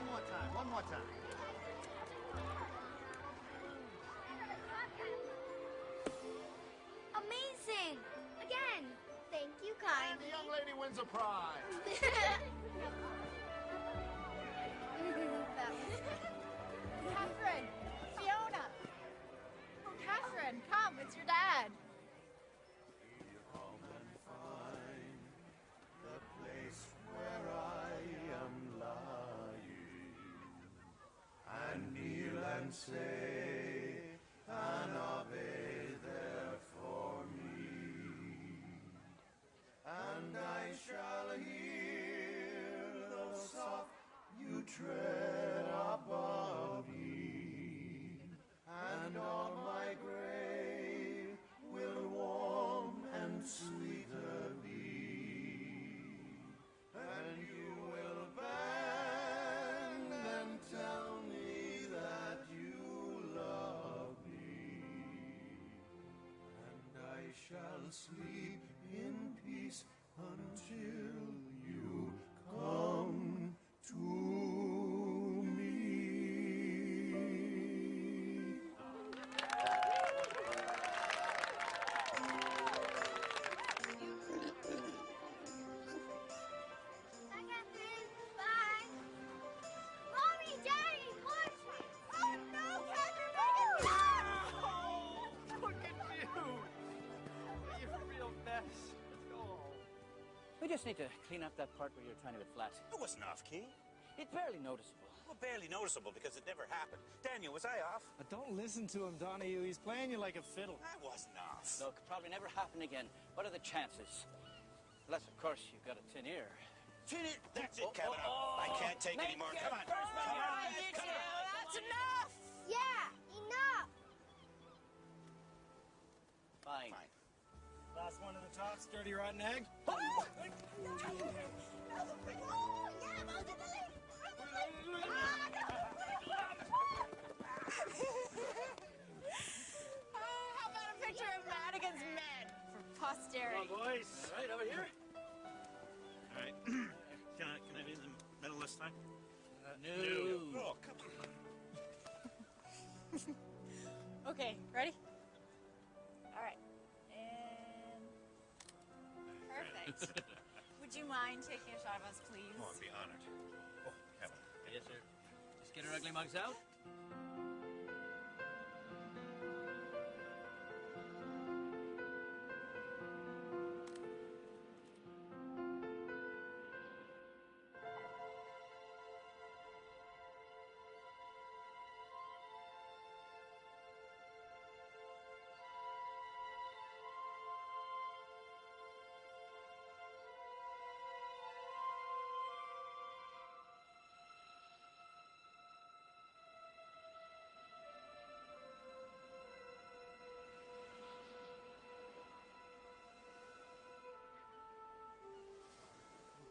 more time, one more time. Amazing! Again! Thank you kindly. And the young lady wins a prize. Catherine! Fiona! Catherine, come, it's your dad. Find the place where I am lying, and kneel and say an Ave there for me, and I shall hear the soft you tread above me, and on my grave will warm and sweeter be, and you will bend and tell me that you love me, and I shall sleep in peace until you come to me. Bye, Catherine. Bye. Mommy, Daddy, horse! Oh, no, Catherine, Look at you! You're a real mess. Let's go home. We just need to clean up that part where you're trying to get flat. It wasn't off key. It's barely noticeable. Well, barely noticeable because it never happened. Daniel, was I off? But don't listen to him, Donahue. He's playing you like a fiddle. I wasn't off. Look, probably never happen again. What are the chances? Unless, of course, you've got a tin ear. Tin it. That's it, Kevin. I can't take any more. Come on. Come on. Come on. That's enough! Yeah, enough! Fine. Fine. Last one to the top, sturdy rotten egg. Oh, yeah, I'll do the lady. How about a picture of Madigan's men for posterity? Come on, boys. All right, over here. All right. Can I be in the middle this time? No. Oh, come on. Okay, ready? All right. And perfect. Would you mind taking a shot of us, please? Oh, I'd be honored. Oh, Kevin. Yes, sir. Just get her ugly mugs out.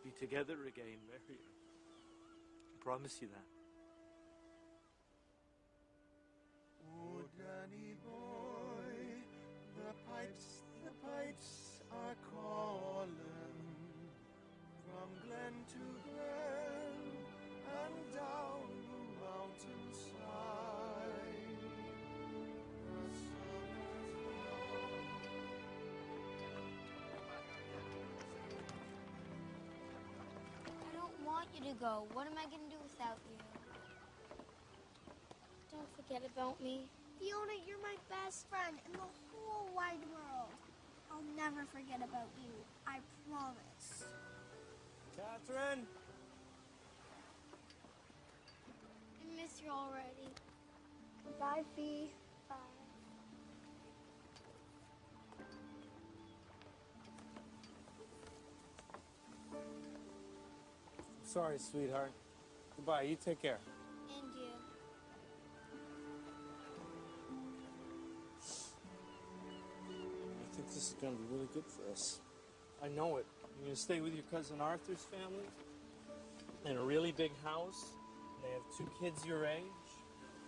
Be together again, Mary. I promise you that. Oh, Danny boy, the pipes are calling from glen to glen and down the mountainside. The summer's gone. I don't want you to go. What am I going to do without you? Don't forget about me. Fiona, you're my best friend in the whole wide world. I'll never forget about you. I promise. Catherine! I miss you already. Goodbye, Fee. Bye. Sorry, sweetheart. Goodbye. You take care. And you. I think this is going to be really good for us. I know it. You're going to stay with your cousin Arthur's family in a really big house. They have 2 kids your age.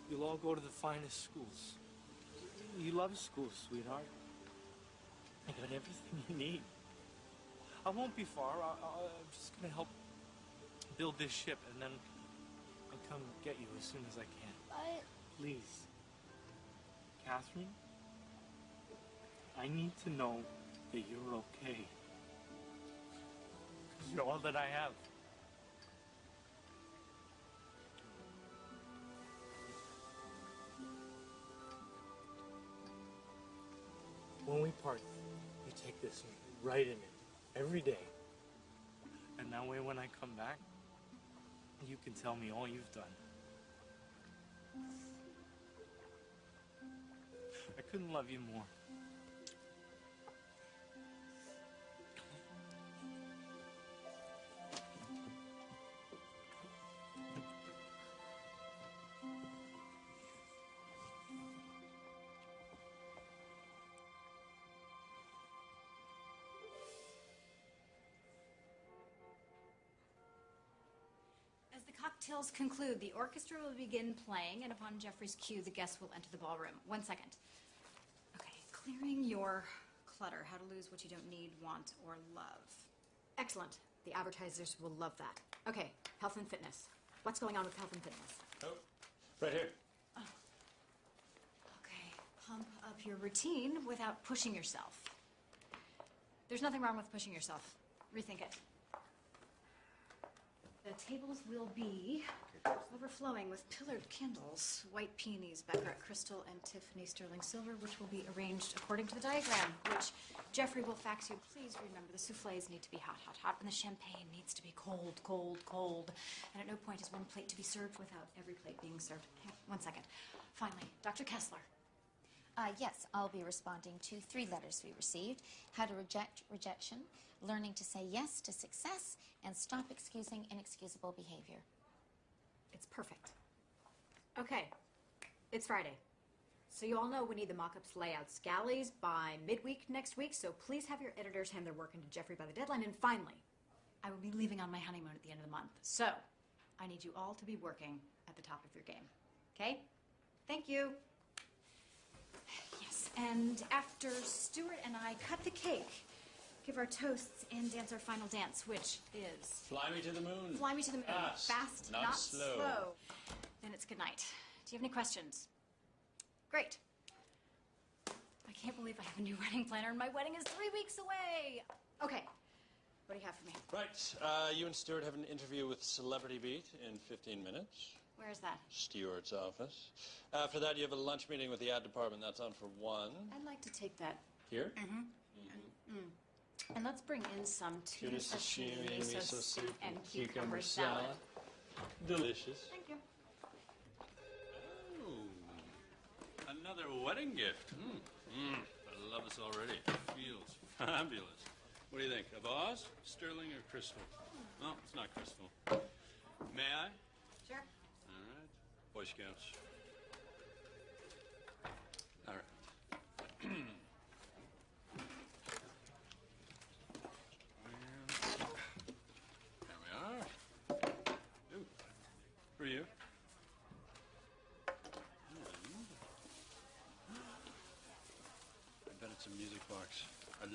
You'll all go to the finest schools. You love school, sweetheart. I got everything you need. I won't be far. I'm just going to help build this ship, and then I'm come get you as soon as I can. But Please. Catherine, I need to know that you're okay. 'Cause you're all that I have. When we part, you take this right in it every day. And that way when I come back, you can tell me all you've done. I couldn't love you more. As the cocktails conclude, the orchestra will begin playing, and upon Jeffrey's cue, the guests will enter the ballroom. 1 second. Okay, clearing your clutter. How to lose what you don't need, want, or love. Excellent. The advertisers will love that. Okay, health and fitness. What's going on with health and fitness? Oh, right here. Okay, pump up your routine without pushing yourself. There's nothing wrong with pushing yourself. Rethink it. The tables will be overflowing with pillared candles, white peonies, baccarat crystal, and Tiffany sterling silver, which will be arranged according to the diagram, which Jeffrey will fax you. Please remember, the soufflés need to be hot, hot, hot, and the champagne needs to be cold, cold, cold. And at no point is one plate to be served without every plate being served. Hang on 1 second. Finally, Dr. Kessler. Yes, I'll be responding to 3 letters we received. How to reject rejection, learning to say yes to success, and stop excusing inexcusable behavior. It's perfect. Okay, it's Friday. So you all know we need the mock-ups, layouts, galleys by midweek next week, so please have your editors hand their work into Jeffrey by the deadline. And finally, I will be leaving on my honeymoon at the end of the month. So I need you all to be working at the top of your game. Okay? Thank you. Yes, and after Stuart and I cut the cake, give our toasts, and dance our final dance, which is... Fly me to the moon. Fly me to the moon. Fast, not slow. Then it's good night. Do you have any questions? Great. I can't believe I have a new wedding planner, and my wedding is 3 weeks away. Okay, what do you have for me? Right, you and Stuart have an interview with Celebrity Beat in 15 minutes. Where is that? Stuart's office. After that, you have a lunch meeting with the ad department. That's on for 1. I'd like to take that. Here? And let's bring in some tuna sashimi, miso soup, and cucumber salad. salad. Delicious. Thank you. Oh, another wedding gift. I love this already. It feels fabulous. What do you think? A vase, sterling, or crystal? No, it's not crystal. May I? Sure. All right. Boy Scouts. All right. There we are. Ooh. For you. I bet it's a music box. I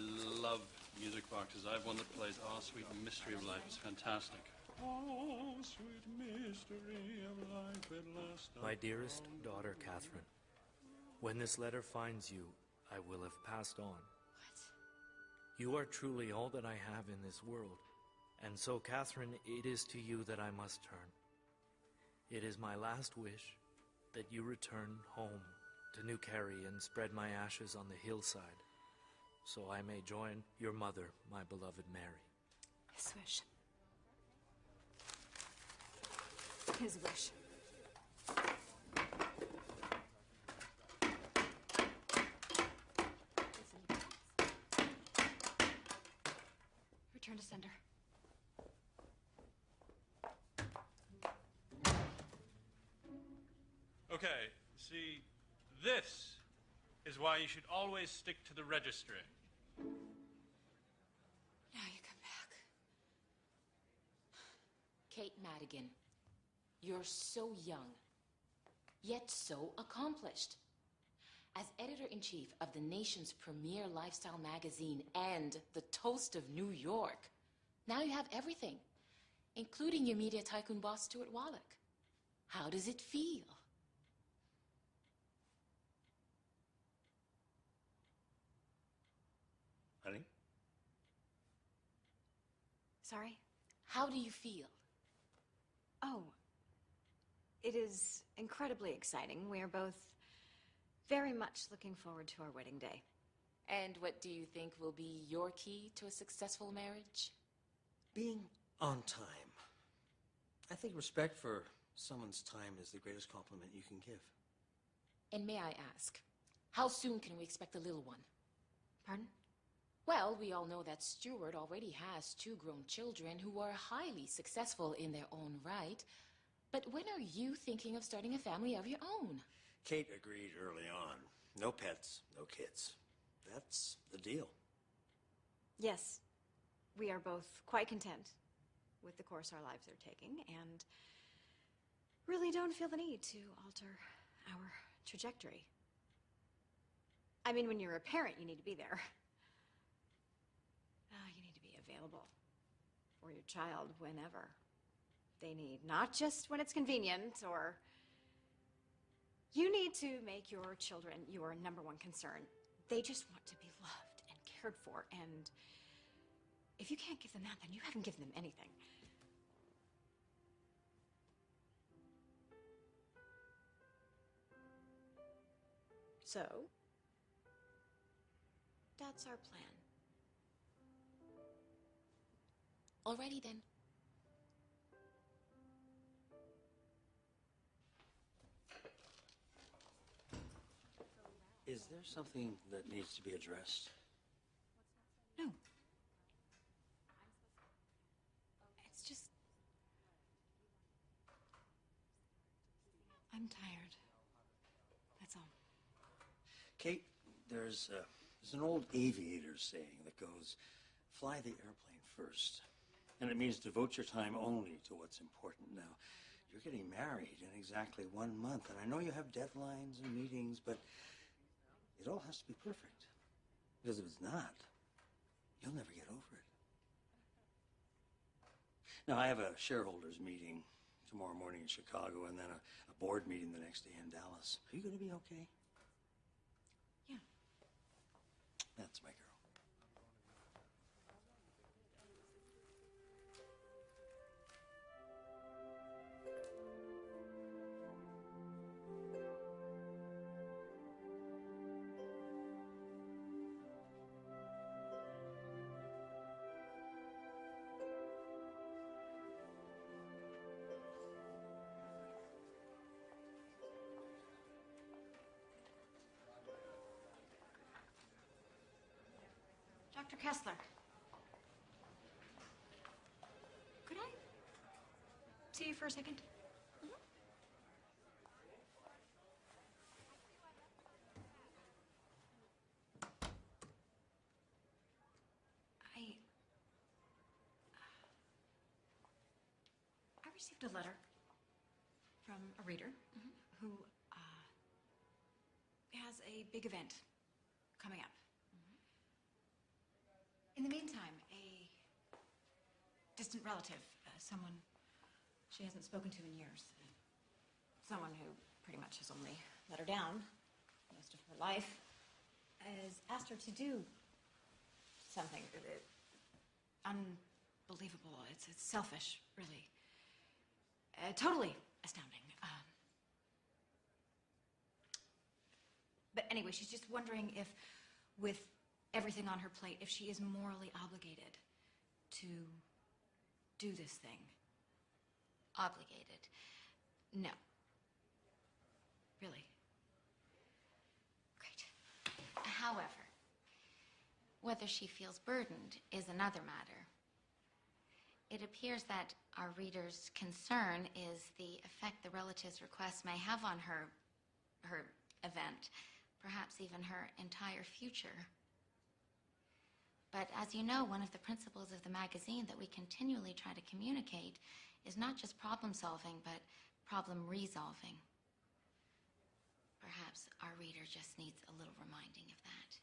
love music boxes. I have one that plays Oh Sweet Mystery of Life. It's fantastic. Oh, sweet mystery of life at last. My dearest daughter, Catherine, when this letter finds you, I will have passed on. What? You are truly all that I have in this world, and so, Catherine, it is to you that I must turn. It is my last wish that you return home to New Kerry and spread my ashes on the hillside, so I may join your mother, my beloved Mary. His wish. His wish. Return to sender. Okay, see, this is why you should always stick to the registry. Now you come back. Kate Madigan, you're so young, yet so accomplished. As editor-in-chief of the nation's premier lifestyle magazine and the toast of New York, now you have everything, including your media tycoon boss, Stuart Wallach. How does it feel? Honey? Sorry? How do you feel? Oh, it is incredibly exciting. We are both very much looking forward to our wedding day. And what do you think will be your key to a successful marriage? Being on time. I think respect for someone's time is the greatest compliment you can give. And may I ask, how soon can we expect a little one? Pardon? Well, we all know that Stuart already has 2 grown children who are highly successful in their own right. But when are you thinking of starting a family of your own? Kate agreed early on. No pets, no kids. That's the deal. Yes, we are both quite content with the course our lives are taking and really don't feel the need to alter our trajectory. I mean, when you're a parent, you need to be there. You need to be available for your child whenever they need, not just when it's convenient, or you need to make your children your number one concern. They just want to be loved and cared for, and if you can't give them that, then you haven't given them anything. So, that's our plan. Alrighty then. Is there something that needs to be addressed? No. It's just... I'm tired. That's all. Kate, there's an old aviator saying that goes, fly the airplane first. And it means devote your time only to what's important. Now, you're getting married in exactly 1 month, and I know you have deadlines and meetings, but it all has to be perfect. Because if it's not, you'll never get over it. Now, I have a shareholders meeting tomorrow morning in Chicago, and then a board meeting the next day in Dallas. Are you going to be okay? Yeah. That's my girl. Dr. Kessler. Could I see you for a second? I received a letter from a reader who has a big event coming up. In the meantime, a distant relative, someone she hasn't spoken to in years, someone who pretty much has only let her down most of her life, has asked her to do something unbelievable. It's selfish, really. Totally astounding. But anyway, she's just wondering if, with everything on her plate, if she is morally obligated to do this thing. Obligated? No. Really? Great. However, whether she feels burdened is another matter. It appears that our reader's concern is the effect the relative's request may have on her event, perhaps even her entire future. But as you know, one of the principles of the magazine that we continually try to communicate is not just problem solving, but problem resolving. Perhaps our reader just needs a little reminding of that.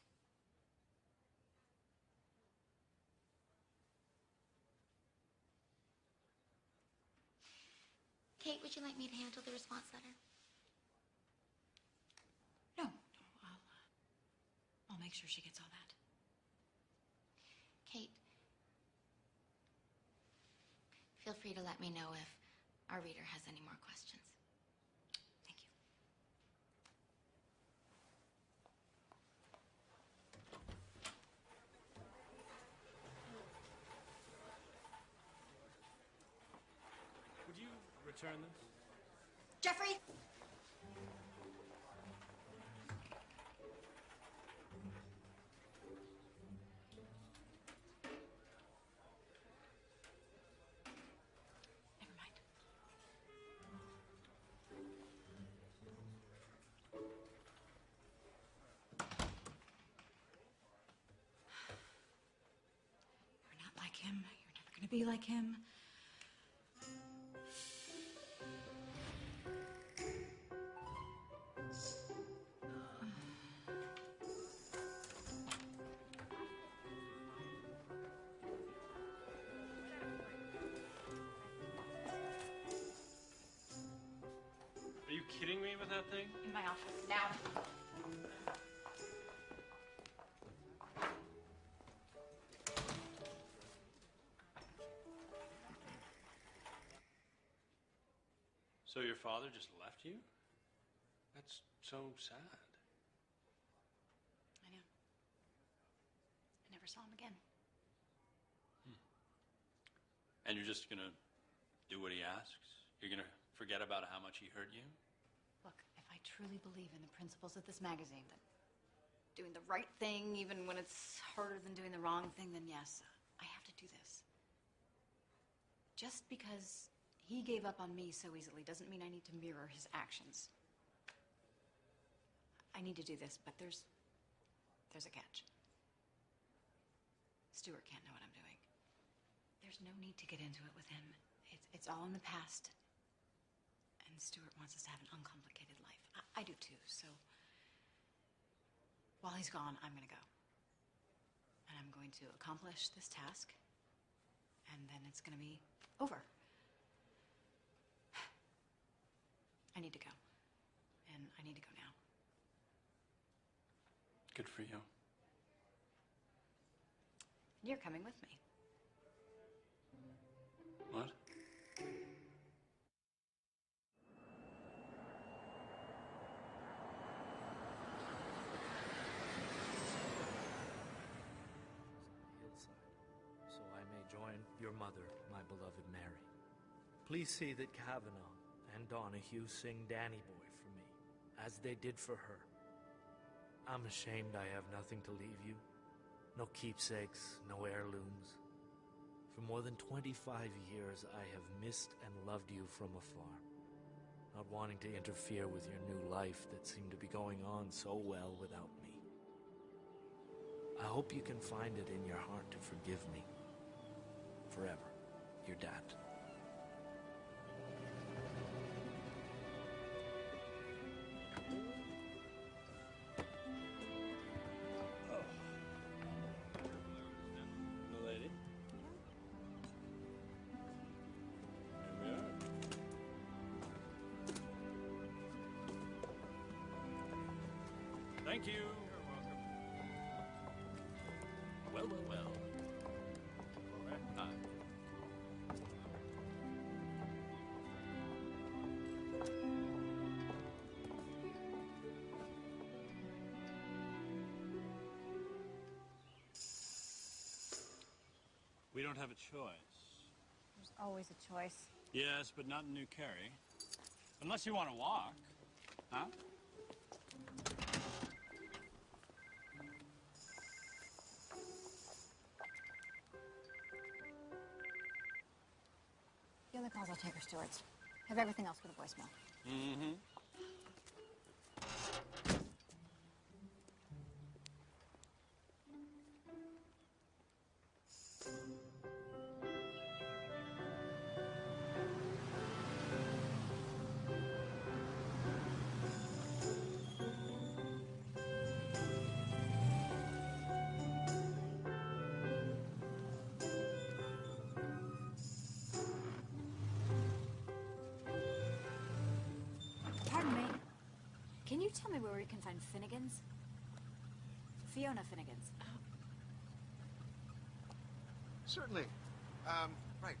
Kate, would you like me to handle the response letter? No, I'll make sure she gets all that. Kate, feel free to let me know if our reader has any more questions. Thank you. Would you return this? Jeffrey! Never mind. You're not like him. You're never going to be like him. Are you kidding me with that thing? In my office, now. So your father just left you? That's so sad. I know. I never saw him again. And you're just gonna do what he asks? You're gonna forget about how much he hurt you? Look, if I truly believe in the principles of this magazine, that doing the right thing, even when it's harder than doing the wrong thing, then yes, I have to do this. Just because he gave up on me so easily doesn't mean I need to mirror his actions. I need to do this, but there's a catch. Stuart can't know what I'm doing. There's no need to get into it with him. It's all in the past. And Stuart wants us to have an uncomplicated life. I do too, so while he's gone, I'm gonna go. And I'm going to accomplish this task, and then it's gonna be over. I need to go. And I need to go now. Good for you. You're coming with me. What? So I may join your mother, my beloved Mary. Please see that Kavanaugh and Donahue sing Danny Boy for me, as they did for her. I'm ashamed I have nothing to leave you. No keepsakes, no heirlooms. For more than 25 years, I have missed and loved you from afar, not wanting to interfere with your new life that seemed to be going on so well without me. I hope you can find it in your heart to forgive me. Forever, your dad. Milady? Here we are. Thank you. You're welcome. Well, well, well. We don't have a choice. There's always a choice. Yes, but not in New Carey. Unless you want to walk. Huh? The other calls I'll take are Stuart's. Have everything else for the voicemail. Mm-hmm. tell me where we can find Finnegan's? Fiona Finnegan's. Certainly. Right.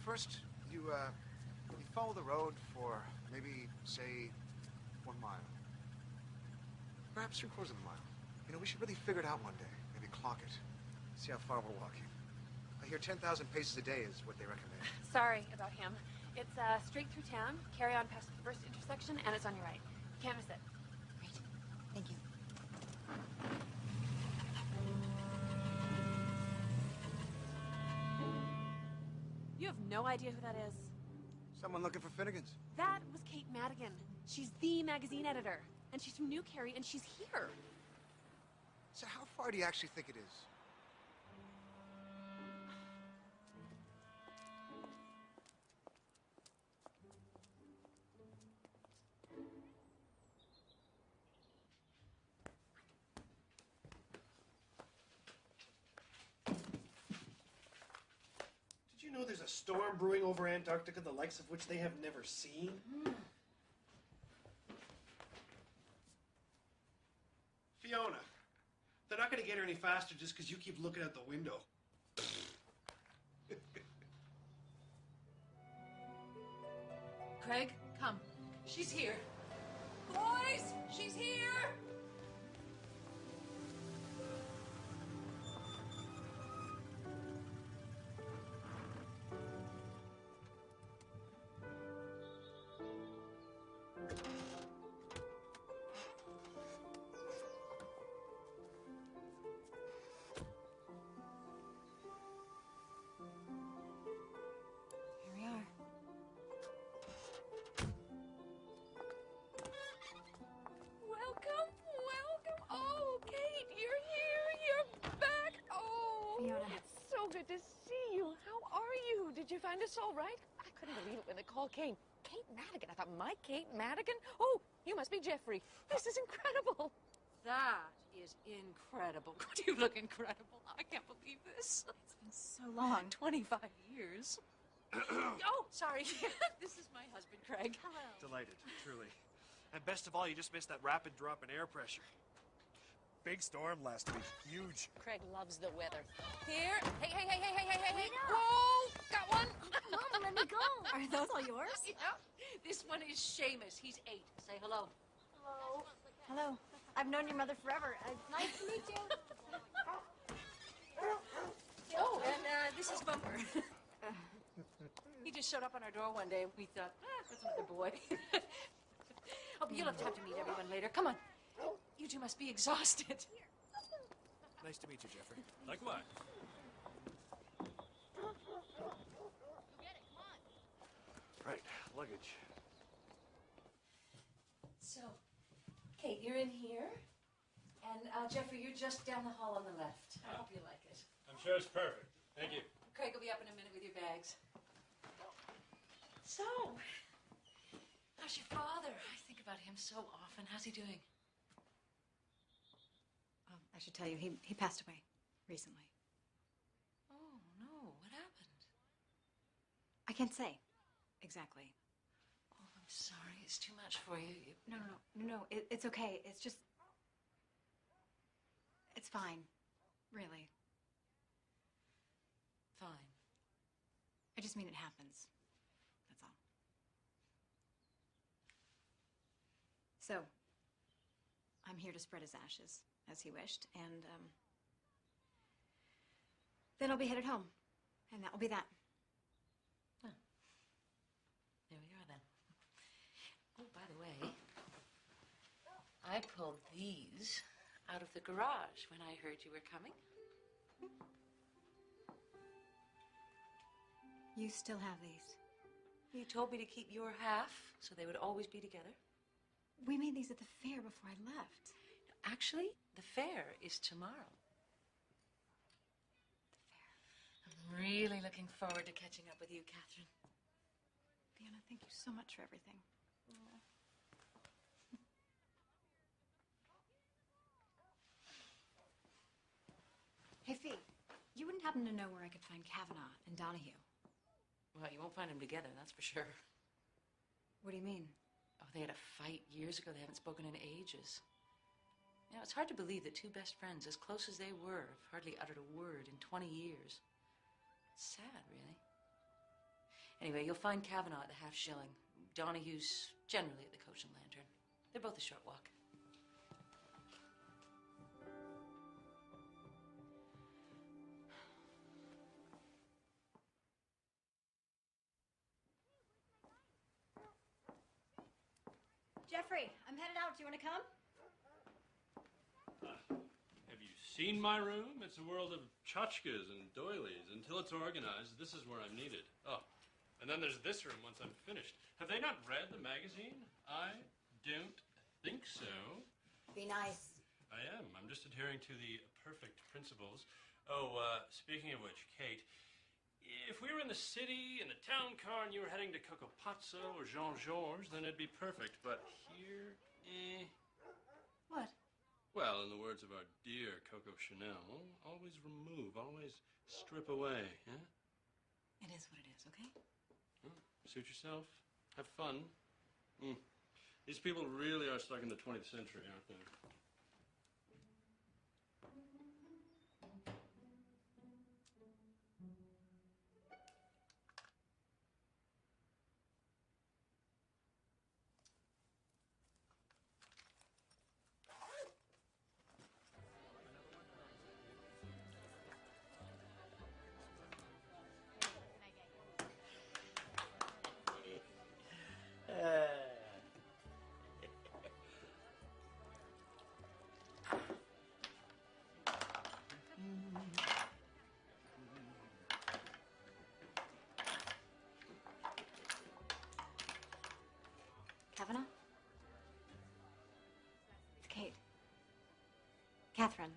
First, you follow the road for maybe, say, 1 mile. Perhaps 3/4 of a mile. You know, we should really figure it out one day. Maybe clock it. See how far we're walking. I hear 10,000 paces a day is what they recommend. Sorry about him. It's straight through town, carry on past the first intersection, and it's on your right. Can't miss it. Great. Thank you. You have no idea who that is. Someone looking for Finnegan's. That was Kate Madigan. She's the magazine editor. And she's from New Carey, and she's here. So how far do you actually think it is? Did you know there's a storm brewing over Antarctica, the likes of which they have never seen? Fiona, they're not going to get her any faster just because you keep looking out the window. Craig, come. She's here. Boys, she's here! Here we are. Welcome. Oh, Kate, you're here. You're back. Oh, Fiona. It's so good to see you. How are you? Did you find us all right? I couldn't believe it when the call came. Kate Madigan. I thought, my Kate Madigan? Oh, you must be Jeffrey. This is incredible. That is incredible. You look incredible. I can't believe this. It's been so long. 25 years. Oh, sorry. This is my husband, Craig. Hello. Delighted, truly. And best of all, you just missed that rapid drop in air pressure. Big storm last week. Huge. Craig loves the weather. Here. Hey. Rita. Whoa, got one. Mom, let me go. Are those all yours? Yeah. This one is Seamus. He's 8. Say hello. Hello. Hello. I've known your mother forever. Nice to meet you. Oh, and this is Bumper. He just showed up on our door one day, and we thought, that's another boy. Oh, but you'll have time to meet everyone later. Come on. You two must be exhausted. Nice to meet you, Jeffrey. Likewise. Right, luggage. So, Kate, you're in here. And Jeffrey, you're just down the hall on the left. I hope you like it. I'm sure it's perfect. Thank you. Craig will be up in a minute with your bags. So, how's your father? I think about him so often. How's he doing? I should tell you, he passed away recently. Oh, no. What happened? I can't say exactly. Oh, I'm sorry. It's too much for you. No. It's okay. It's just... It's fine. Really. Fine. I just mean it happens. That's all. So, I'm here to spread his ashes, as he wished, and, then I'll be headed home. And that will be that. Oh. There we are, then. Oh, by the way, I pulled these out of the garage when I heard you were coming. You still have these? You told me to keep your half, so they would always be together. We made these at the fair before I left. Actually, the fair is tomorrow. I'm really looking forward to catching up with you, Catherine. Fiona, thank you so much for everything. Hey, Fee, you wouldn't happen to know where I could find Kavanaugh and Donahue? Well, you won't find them together, that's for sure. What do you mean? Oh, they had a fight years ago. They haven't spoken in ages. You know, it's hard to believe that two best friends, as close as they were, have hardly uttered a word in 20 years. It's sad, really. Anyway, you'll find Kavanaugh at the Half Shilling. Donahue's generally at the Coach and Lantern. They're both a short walk. Jeffrey, I'm headed out. Do you want to come? Have you seen my room? It's a world of tchotchkes and doilies. Until it's organized, this is where I'm needed. Oh, and then there's this room once I'm finished. Have they not read the magazine? I don't think so. Be nice. I am. I'm just adhering to the perfect principles. Oh, speaking of which, Kate, if we were in the city, in a town car, and you were heading to Coco Pazzo or Jean-Georges, then it'd be perfect. But here, What? Well, in the words of our dear Coco Chanel, always remove, always strip away, yeah? It is what it is, okay? Suit yourself. Have fun. These people really are stuck in the 20th century, aren't they? Kavanaugh? It's Kate. Catherine.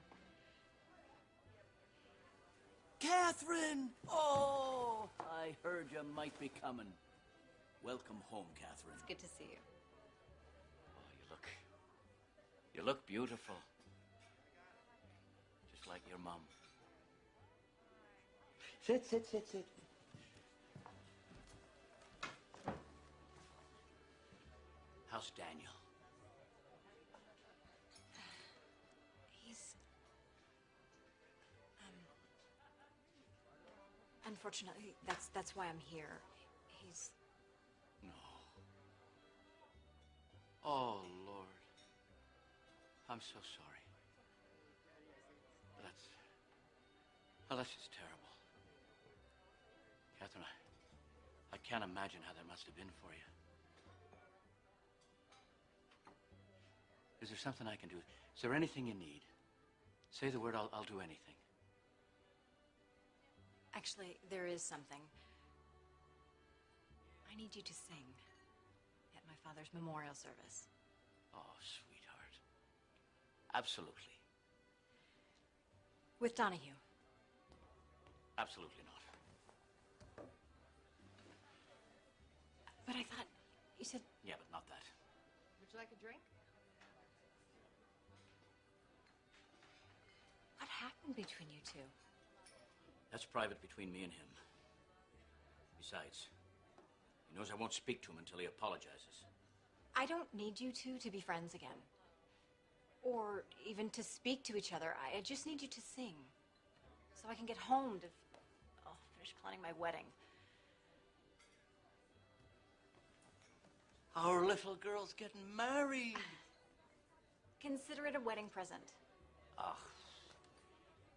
Catherine! Oh, I heard you might be coming. Welcome home, Catherine. It's good to see you. Oh, you look beautiful. Just like your mom. Sit. How's Daniel? He's... Unfortunately, that's why I'm here. He's... No. Oh, Lord. I'm so sorry. That's just terrible. Catherine, I can't imagine how that must have been for you. Is there something I can do? Is there anything you need? Say the word, I'll do anything. Actually, there is something. I need you to sing at my father's memorial service. Oh, sweetheart. Absolutely. With Donahue. Absolutely not. But I thought you said... Yeah, but not that. Would you like a drink? What happened between you two? That's private between me and him. Besides, he knows I won't speak to him until he apologizes. I don't need you two to be friends again. Or even to speak to each other. I just need you to sing. So I can get home to finish planning my wedding. Our little girl's getting married. Consider it a wedding present. Oh,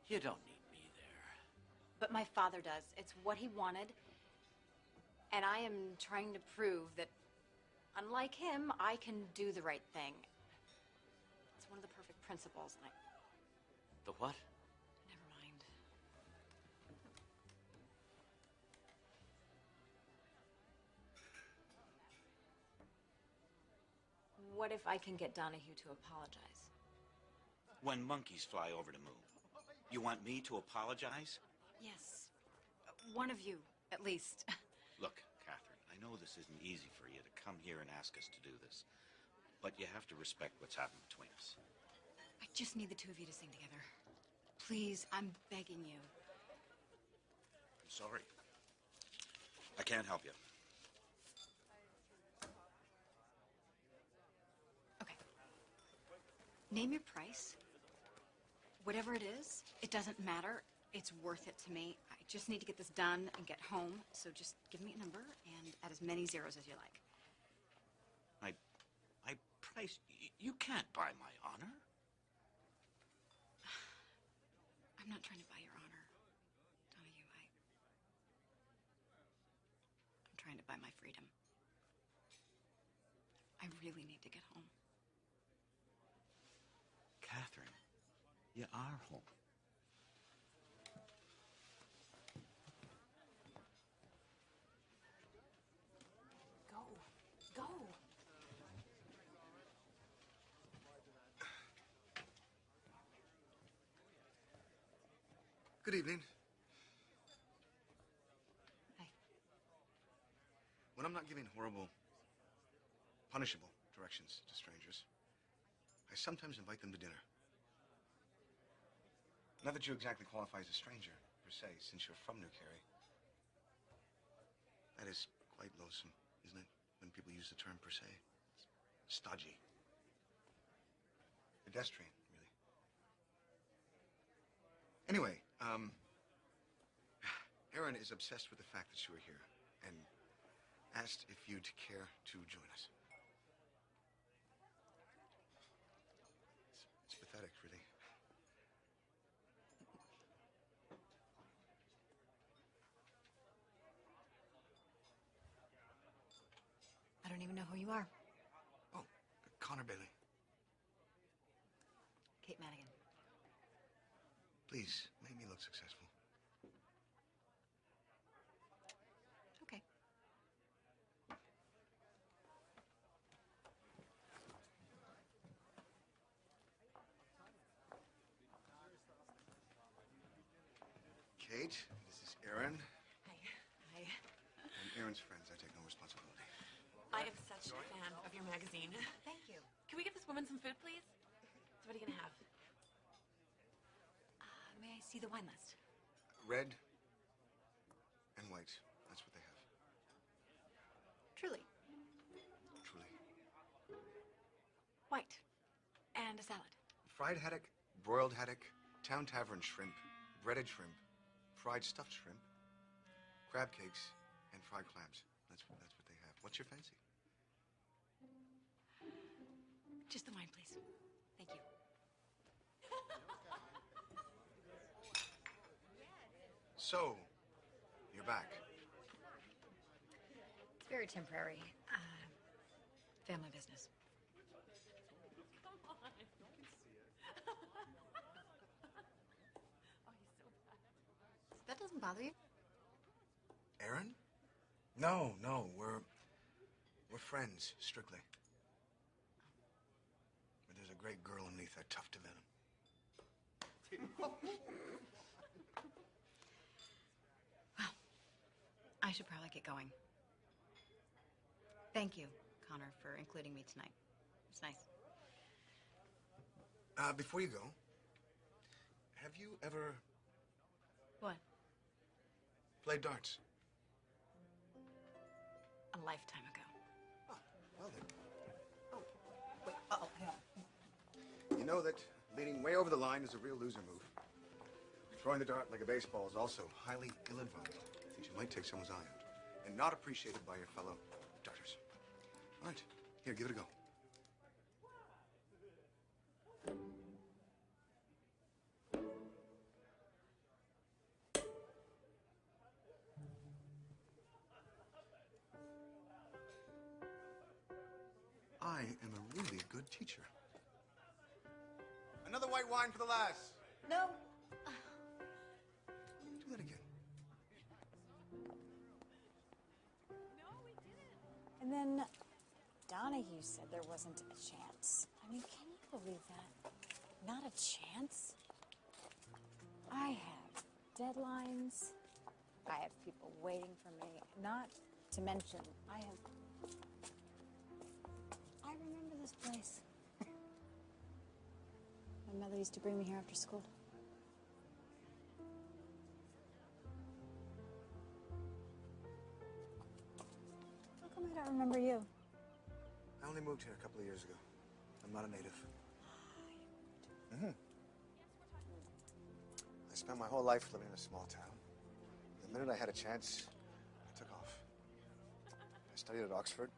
you don't need me there. But my father does. It's what he wanted. And I am trying to prove that, unlike him, I can do the right thing. It's one of the perfect principles, and The what? Never mind. What if I can get Donahue to apologize? When monkeys fly over the moon, you want me to apologize? Yes. One of you, at least. Look, Catherine, I know this isn't easy for you to come here and ask us to do this, but you have to respect what's happened between us. I just need the two of you to sing together. Please, I'm begging you. I'm sorry. I can't help you. Name your price. Whatever it is, it doesn't matter. It's worth it to me. I just need to get this done and get home. So just give me a number and add as many zeros as you like. My price? You can't buy my honor. I'm not trying to buy your honor, Donahue. I'm trying to buy my freedom. I really need to get home. Catherine, you are home. Go. Good evening. Hi. When I'm not giving horrible, punishable directions to strangers, I sometimes invite them to dinner. Not that you exactly qualify as a stranger, per se, since you're from New Carey. That is quite lonesome, isn't it, when people use the term per se? It's stodgy. Pedestrian, really. Anyway, Erin is obsessed with the fact that you are here and asked if you'd care to join us. It's pathetic, really. I don't even know who you are. Oh, Connor Bailey. Kate Madigan. Please, make me look successful. Okay. Kate, this is Erin. Hi. And Erin's friends. I take no responsibility. I am such a fan of your magazine. Thank you. Can we get this woman some food, please? So what are you gonna have? May I see the wine list? Red and white. That's what they have. Truly. Truly. White. And a salad. Fried haddock, broiled haddock, town tavern shrimp, breaded shrimp, fried stuffed shrimp, crab cakes, and fried clams. That's what they have. What's your fancy? Just the wine, please. Thank you. So, you're back. It's very temporary. Family business. Come on. Oh, he's so bad. That doesn't bother you? Erin? No, we're friends, strictly. But there's a great girl underneath that tuft of venom. Well, I should probably get going. Thank you, Connor, for including me tonight. It's nice. Before you go, have you ever What? played darts? A lifetime ago. Oh, well then. Oh, wait. Uh-oh, hang on. You know that leaning way over the line is a real loser move. Throwing the dart like a baseball is also highly ill-advised, since you might take someone's eye out, and not appreciated by your fellow darters. All right, here, give it a go. I am a really good teacher. Another white wine for the lass. No. Do that again. And then Donahue said there wasn't a chance. I mean, can you believe that? Not a chance? I have deadlines. I have people waiting for me. Not to mention, I remember this place. My mother used to bring me here after school. How come I don't remember you? I only moved here a couple of years ago. I'm not a native. Mm-hmm. I spent my whole life living in a small town. The minute I had a chance, I took off. I studied at Oxford,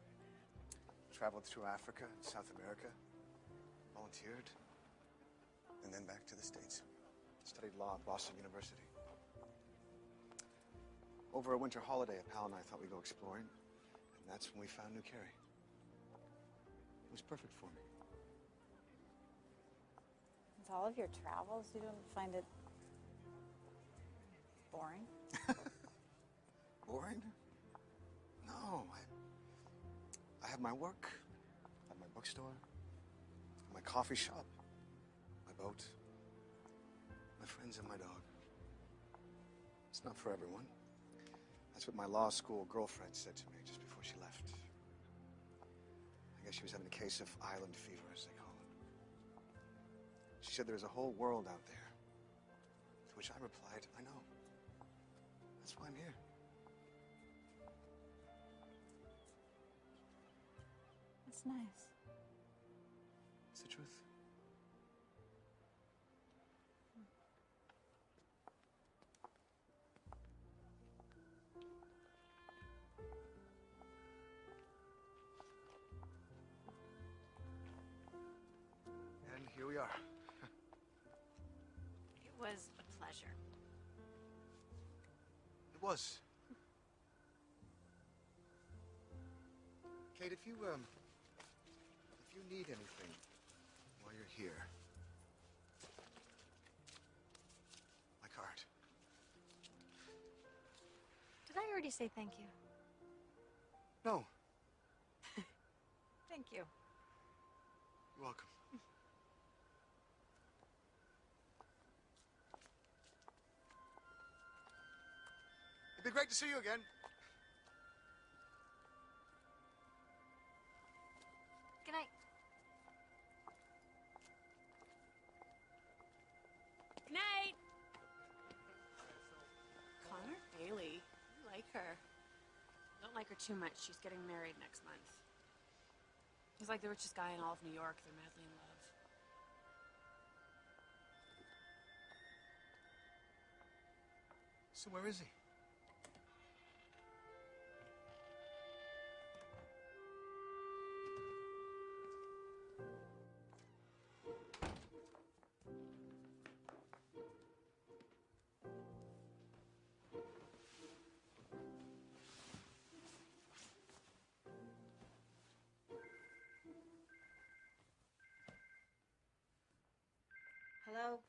traveled through Africa and South America, volunteered, and then back to the States. Studied law at Boston University. Over a winter holiday, a pal and I thought we'd go exploring, and that's when we found New Carey. It was perfect for me. With all of your travels, you don't find it boring? Boring? No. I have my work, I have my bookstore, my coffee shop, my boat, my friends, and my dog. It's not for everyone. That's what my law school girlfriend said to me just before she left. I guess she was having a case of island fever, as they call it. She said there's a whole world out there. To which I replied, I know. That's why I'm here. That's nice. It's the truth. And here we are. It was a pleasure. It was. Kate, if you need anything while you're here, my card. Did I already say thank you? No, Thank you. you're welcome. It'd be great to see you again. Good night. Good night. Connor Bailey. I like her. Don't like her too much. She's getting married next month. He's like the richest guy in all of New York. They're madly in love. So where is he? Hello?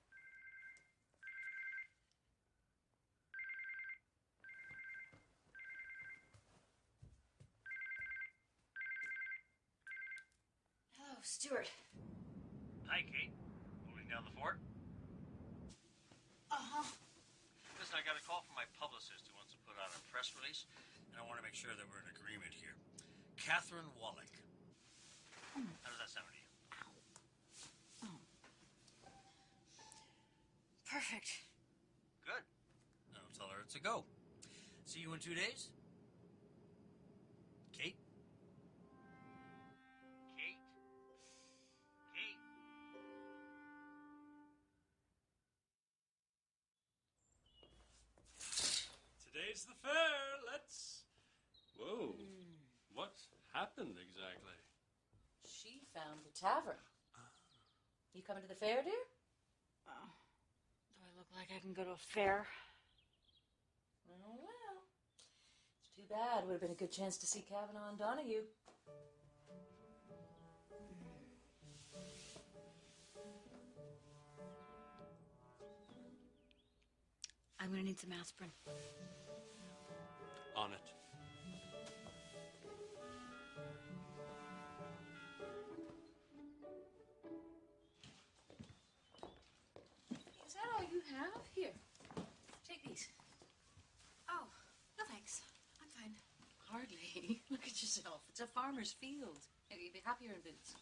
Hello, Stuart. Hi, Kate. Moving down the fort? Uh-huh. Listen, I got a call from my publicist who wants to put out a press release, and I want to make sure that we're in agreement here. Catherine Wallach. How does that sound to you? Perfect. Good. Now tell her it's a go. See you in 2 days? Kate? Kate? Kate? Today's the fair. Let's. Whoa. What happened exactly? She found the tavern. You coming to the fair, dear? Do I look like I can go to a fair? Oh, well. It's too bad. Would have been a good chance to see Kavanaugh and Donahue. I'm gonna need some aspirin. On it. Is that all you have? Here. Take these. Oh, no thanks. I'm fine. Hardly. Look at yourself. It's a farmer's field. You'd be happier in boots.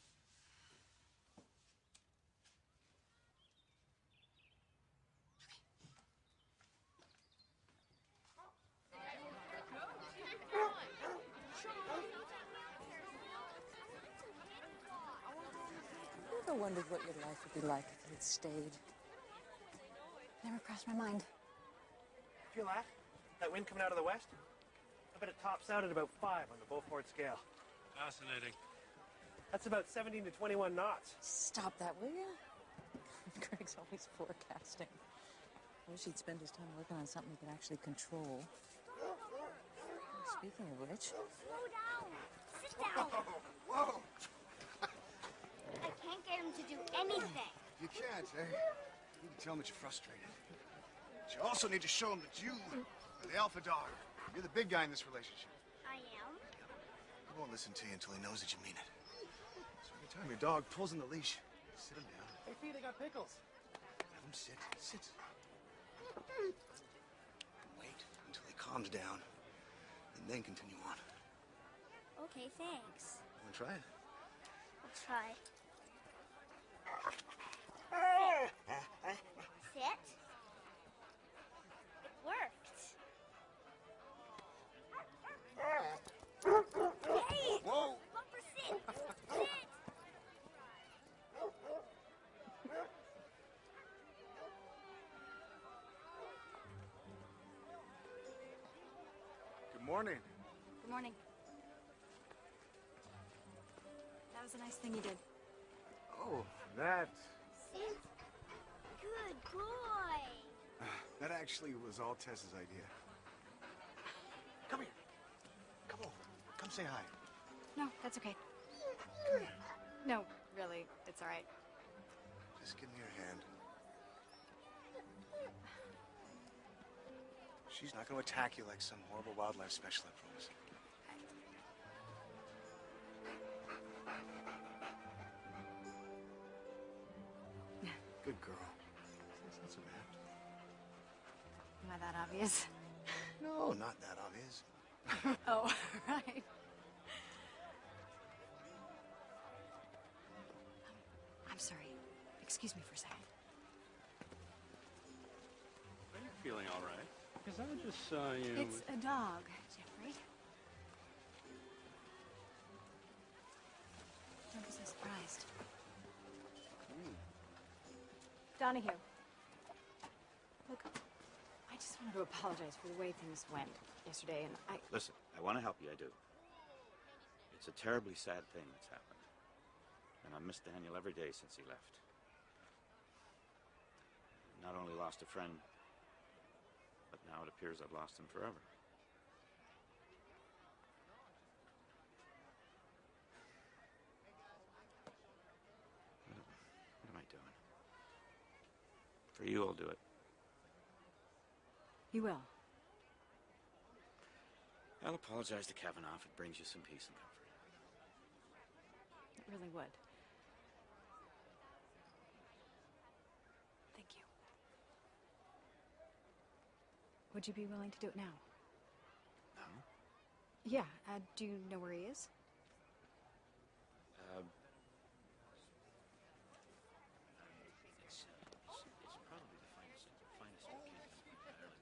Ever wondered what your life would be like if you had stayed? Never crossed my mind. Feel that? That wind coming out of the west? I bet it tops out at about 5 on the Beaufort scale. Fascinating. That's about 17 to 21 knots. Stop that, will you? Greg's always forecasting. I wish he'd spend his time working on something he could actually control. Speaking of which... Slow down. Sit down. Whoa! I can't get him to do anything. You can't, eh? You can tell him that you're frustrated. But you also need to show him that you are the alpha dog. You're the big guy in this relationship. I am? He won't listen to you until he knows that you mean it. So every time your dog pulls on the leash, sit him down. Hey, Pete, I got pickles. Have him sit. Sit. Wait until he calms down, and then continue on. Okay, thanks. Want to try it? I'll try. Sit. It worked. Hey! Whoa! Bumper, sit! Sit! Good morning. Good morning. That was a nice thing you did. Oh, that... Sit. Good boy. That actually was all Tess's idea. Come here. Come over. Come say hi. No, that's okay. No, really, it's all right. Just give me your hand. She's not going to attack you like some horrible wildlife special, I promise. Good girl. That's not so bad. Am I that obvious? No, not that obvious. Oh, right. I'm sorry. Excuse me for a second. Are you feeling all right? Because I just saw you... It's a dog, Jeffrey. Don't be so surprised. Donahue. Look, I just wanted to apologize for the way things went yesterday, and I... Listen, I want to help you, I do. It's a terribly sad thing that's happened. And I've missed Daniel every day since he left. Not only lost a friend, but now it appears I've lost him forever. What am I doing? For you, I'll do it. You will. I'll apologize to Kavanaugh if it brings you some peace and comfort. It really would. Thank you. Would you be willing to do it now? No? Yeah. Do you know where he is? It's probably the finest weekend in Ireland.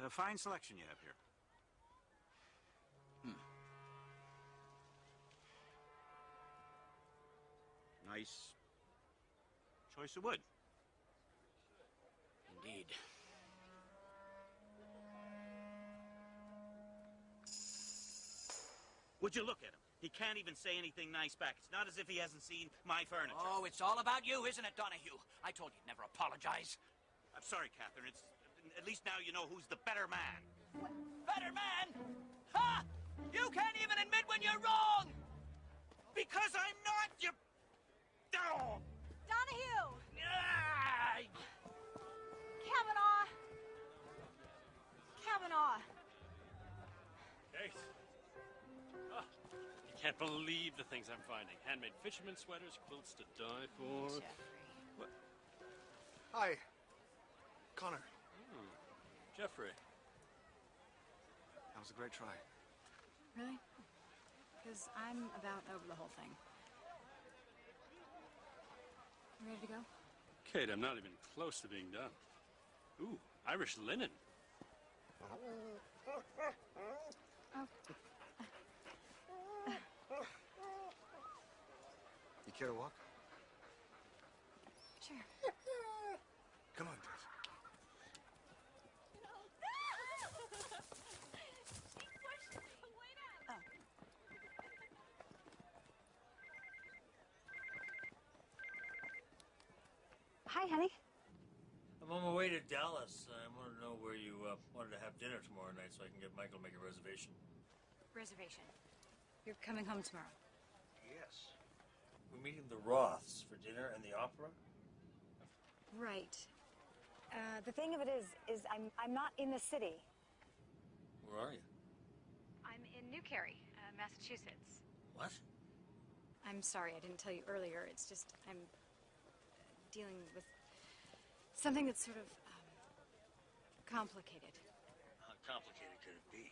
A fine selection you have here. Nice choice of wood. Indeed. Would you look at him? He can't even say anything nice back. It's not as if he hasn't seen my furniture. Oh, it's all about you, isn't it, Donahue? I told you never apologize. I'm sorry, Catherine. It's at least now you know who's the better man. Better man? Ha! You can't even admit when you're wrong! Because I'm not, you... Oh! Donahue! Ah! Kavanaugh! Kavanaugh! Kate. Oh, you can't can't believe the things I'm finding. Handmade fisherman sweaters, quilts to die for. What? Hi. Connor. Jeffrey. That was a great try. Really? Because I'm about over the whole thing. You ready to go? Kate, I'm not even close to being done. Ooh, Irish linen. Oh. You care to walk? Sure. Come on, Tess. Oh. Hi, honey. I'm on my way to Dallas. I want to know where you wanted to have dinner tomorrow night so I can get Michael to make a reservation. Reservation. You're coming home tomorrow. Yes. We're meeting the Roths for dinner and the opera? Right. The thing of it is I'm not in the city. Where are you? I'm in New Carey, Massachusetts. What? I'm sorry, I didn't tell you earlier. It's just I'm dealing with something that's sort of complicated. How complicated could it be?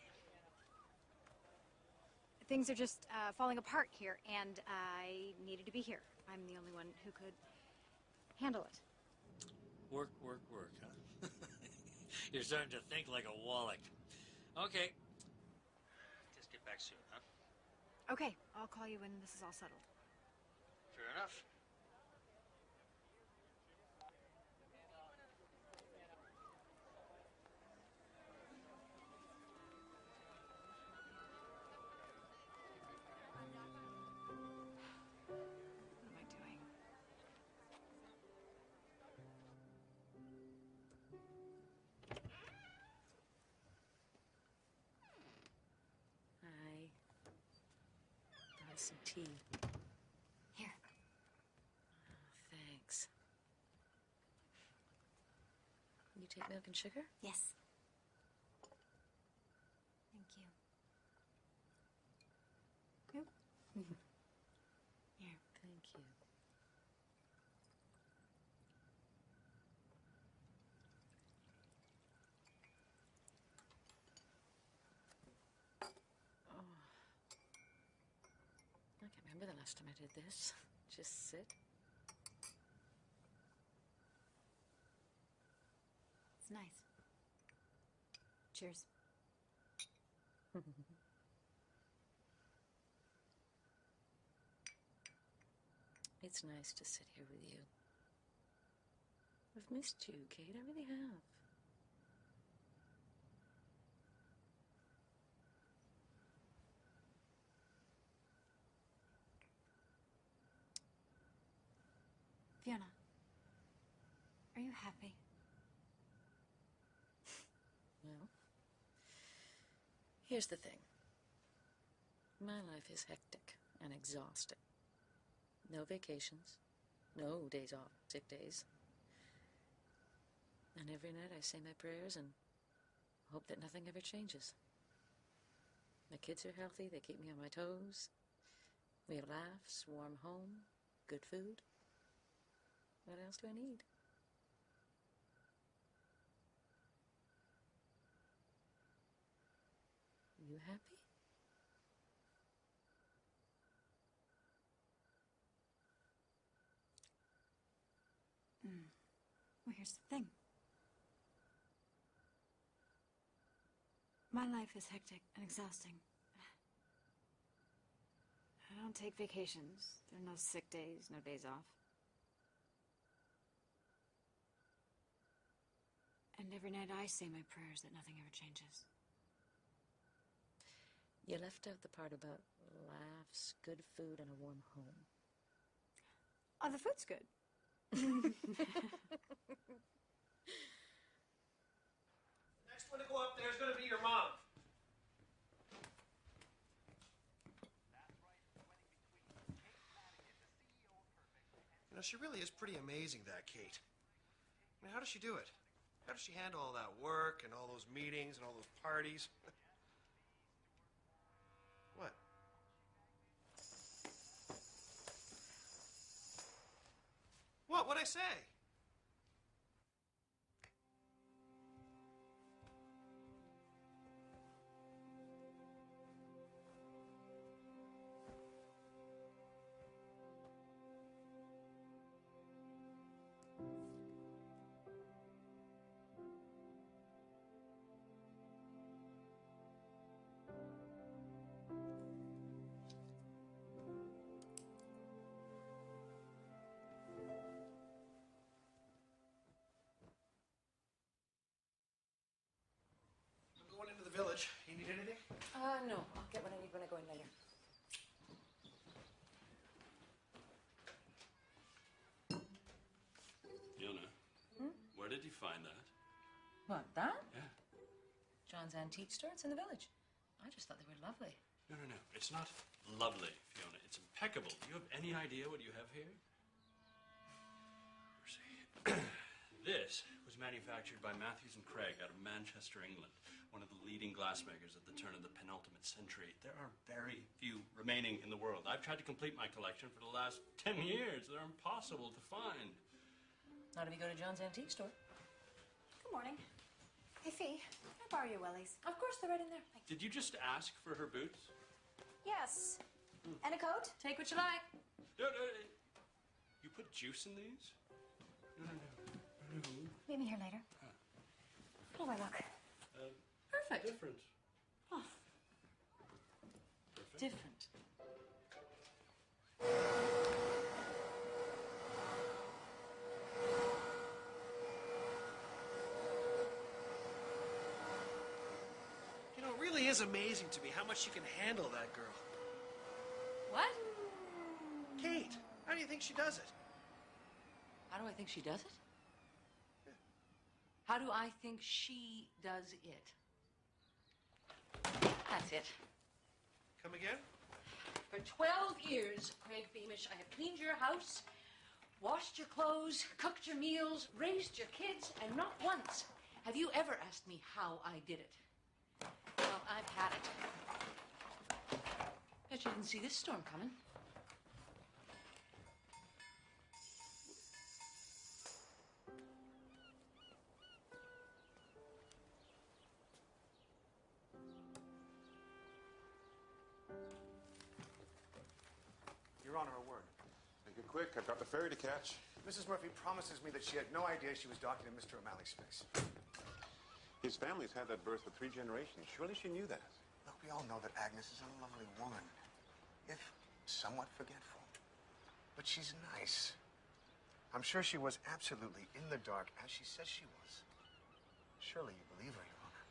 Things are just falling apart here, and I needed to be here. I'm the only one who could handle it. Work, huh? You're starting to think like a Wallach. Okay. Just get back soon, huh? Okay, I'll call you when this is all settled. Fair enough. What am I doing? Hi. Brought some tea. Here. Oh, thanks. You take milk and sugar? Yes. Thank you. Yep. Here. Thank you. Oh. I can't remember the last time I did this. Just sit. It's nice. Cheers. It's nice to sit here with you. I've missed you, Kate. I really have. Fiona, are you happy? Well, here's the thing. My life is hectic and exhausting. No vacations, no days off, sick days. And every night I say my prayers and hope that nothing ever changes. My kids are healthy, they keep me on my toes. We have laughs, warm home, good food. What else do I need? You happy? Well, here's the thing. My life is hectic and exhausting. I don't take vacations. There are no sick days, no days off. And every night I say my prayers that nothing ever changes. You left out the part about laughs, good food, and a warm home. Oh, the food's good. Next one to go up there is going to be your mom. You know, she really is pretty amazing, that Kate. I mean, how does she do it? How does she handle all that work and all those meetings and all those parties? What? What? What'd I say? I'm going into the village. You need anything? No. I'll get what I need when I go in later. Fiona, where did you find that? What, that? Yeah. John's antique store. It's in the village. I just thought they were lovely. No. It's not lovely, Fiona. It's impeccable. Do you have any idea what you have here? Mercy. This was manufactured by Matthews and Craig out of Manchester, England, one of the leading glassmakers at the turn of the penultimate century. There are very few remaining in the world. I've tried to complete my collection for the last 10 years. They're impossible to find. Not if you go to John's antique store. Good morning. Hey, Fee, can I borrow your wellies? Of course, they're right in there. Did you just ask for her boots? Yes. And a coat? Take what you like. No. You put juice in these? No. Meet me here later. How do I look? Perfect. Different. Oh. Perfect. Different. You know, it really is amazing to me how much she can handle, that girl. What? Kate, how do you think she does it? How do I think she does it? How do I think she does it? That's it. Come again? For 12 years, Craig Beamish, I have cleaned your house, washed your clothes, cooked your meals, raised your kids, and not once have you ever asked me how I did it. Well, I've had it. Bet you didn't see this storm coming. Your Honor, a word. Make it quick. I've got the ferry to catch. Mrs. Murphy promises me that she had no idea she was docking in Mr. O'Malley's face. His family's had that birth for 3 generations. Surely she knew that. Look, we all know that Agnes is a lovely woman, if somewhat forgetful. But she's nice. I'm sure she was absolutely in the dark, as she says she was. Surely you believe her, Your Honor.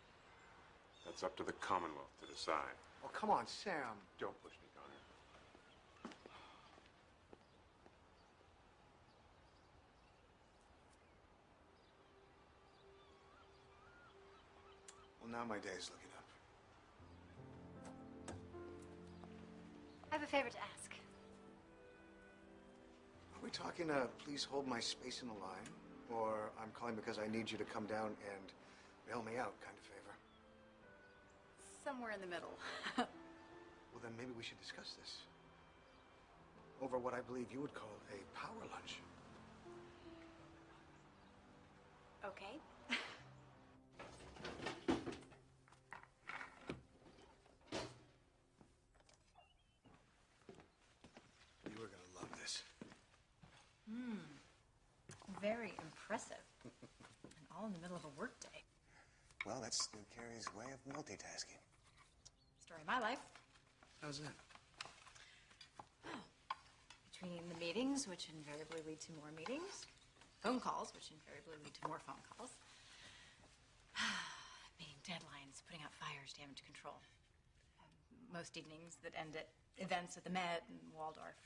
That's up to the Commonwealth to decide. Oh, come on, Sam. Don't push me, Connor. Well, now my day is looking up. I have a favor to ask. Are we talking please hold my space in the line? Or I'm calling because I need you to come down and bail me out kind of favor? Somewhere in the middle. Well, then maybe we should discuss this. Over what I believe you would call a power lunch. Okay. You are going to love this. Very impressive. And all in the middle of a workday. Well, that's New Carrie's way of multitasking. Story of my life. How's that? Between the meetings, which invariably lead to more meetings, phone calls, which invariably lead to more phone calls, meeting deadlines, putting out fires, damage control. Most evenings that end at events at the Met and Waldorf.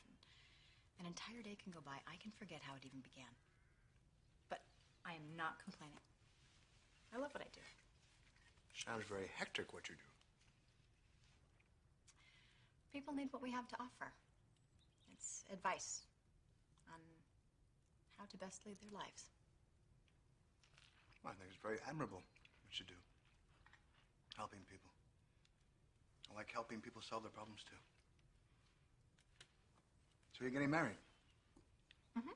An entire day can go by. I can forget how it even began. But I am not complaining. I love what I do. Sounds very hectic, what you do. People need what we have to offer. It's advice on how to best lead their lives. Well, I think it's very admirable what you do. Helping people. I like helping people solve their problems, too. So you're getting married? Mm-hmm.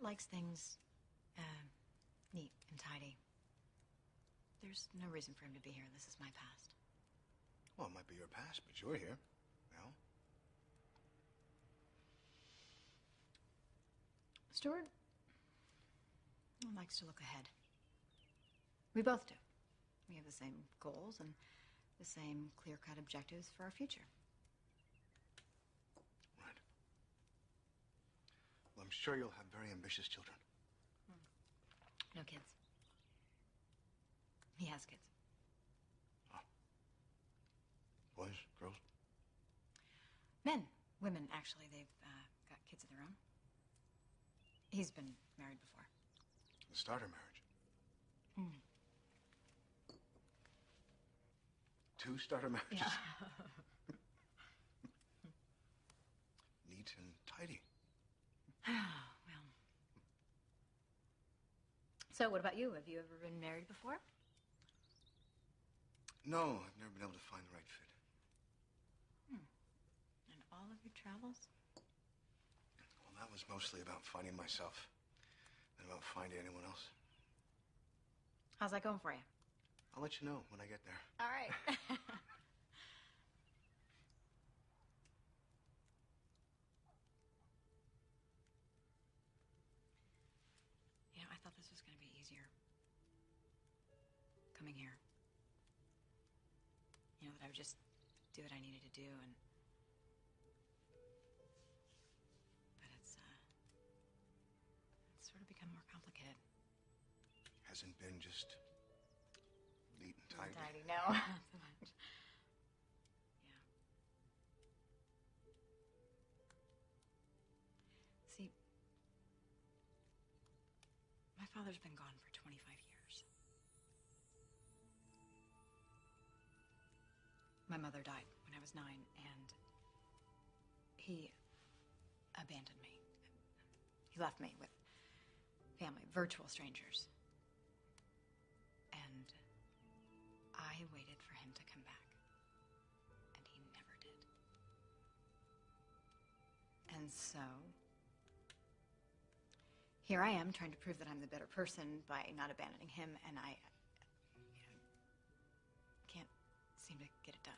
likes things neat and tidy. There's no reason for him to be here. This is my past. Well, it might be your past, but you're here. Well, Stuart likes to look ahead. We both do. We have the same goals and the same clear-cut objectives for our future. right. Well, I'm sure you'll have very ambitious children. No kids. He has kids. Boys, girls? Men. Women, actually. They've got kids of their own. He's been married before. The starter marriage. Mm. 2 starter marriages. Yeah. Neat and tidy. Well. So, what about you? Have you ever been married before? No, I've never been able to find the right fit. In all of your travels? Well, that was mostly about finding myself than about finding anyone else. How's that going for you? I'll let you know when I get there. All right. You know, I thought this was going to be easier. Coming here. You know, that I would just do what I needed to do and... But it's sort of become more complicated. Hasn't been just neat and tidy. Tidy, no. Not so much. Yeah. See, my father's been gone for 25 years. My mother died when I was 9, and he abandoned me. He left me with family, virtual strangers. And I waited for him to come back, and he never did. And so, here I am trying to prove that I'm the better person by not abandoning him, and I can't seem to get it done.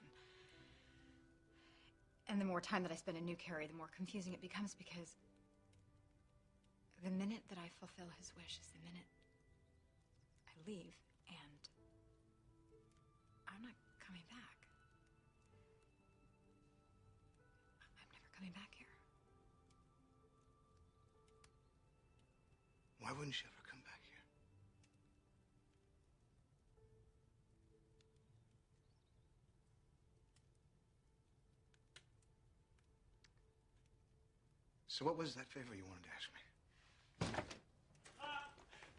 And the more time that I spend in New Carey, the more confusing it becomes, because the minute that I fulfill his wish is the minute I leave, and I'm not coming back. I'm never coming back here. Why wouldn't you ever come back here? So what was that favor you wanted to ask me?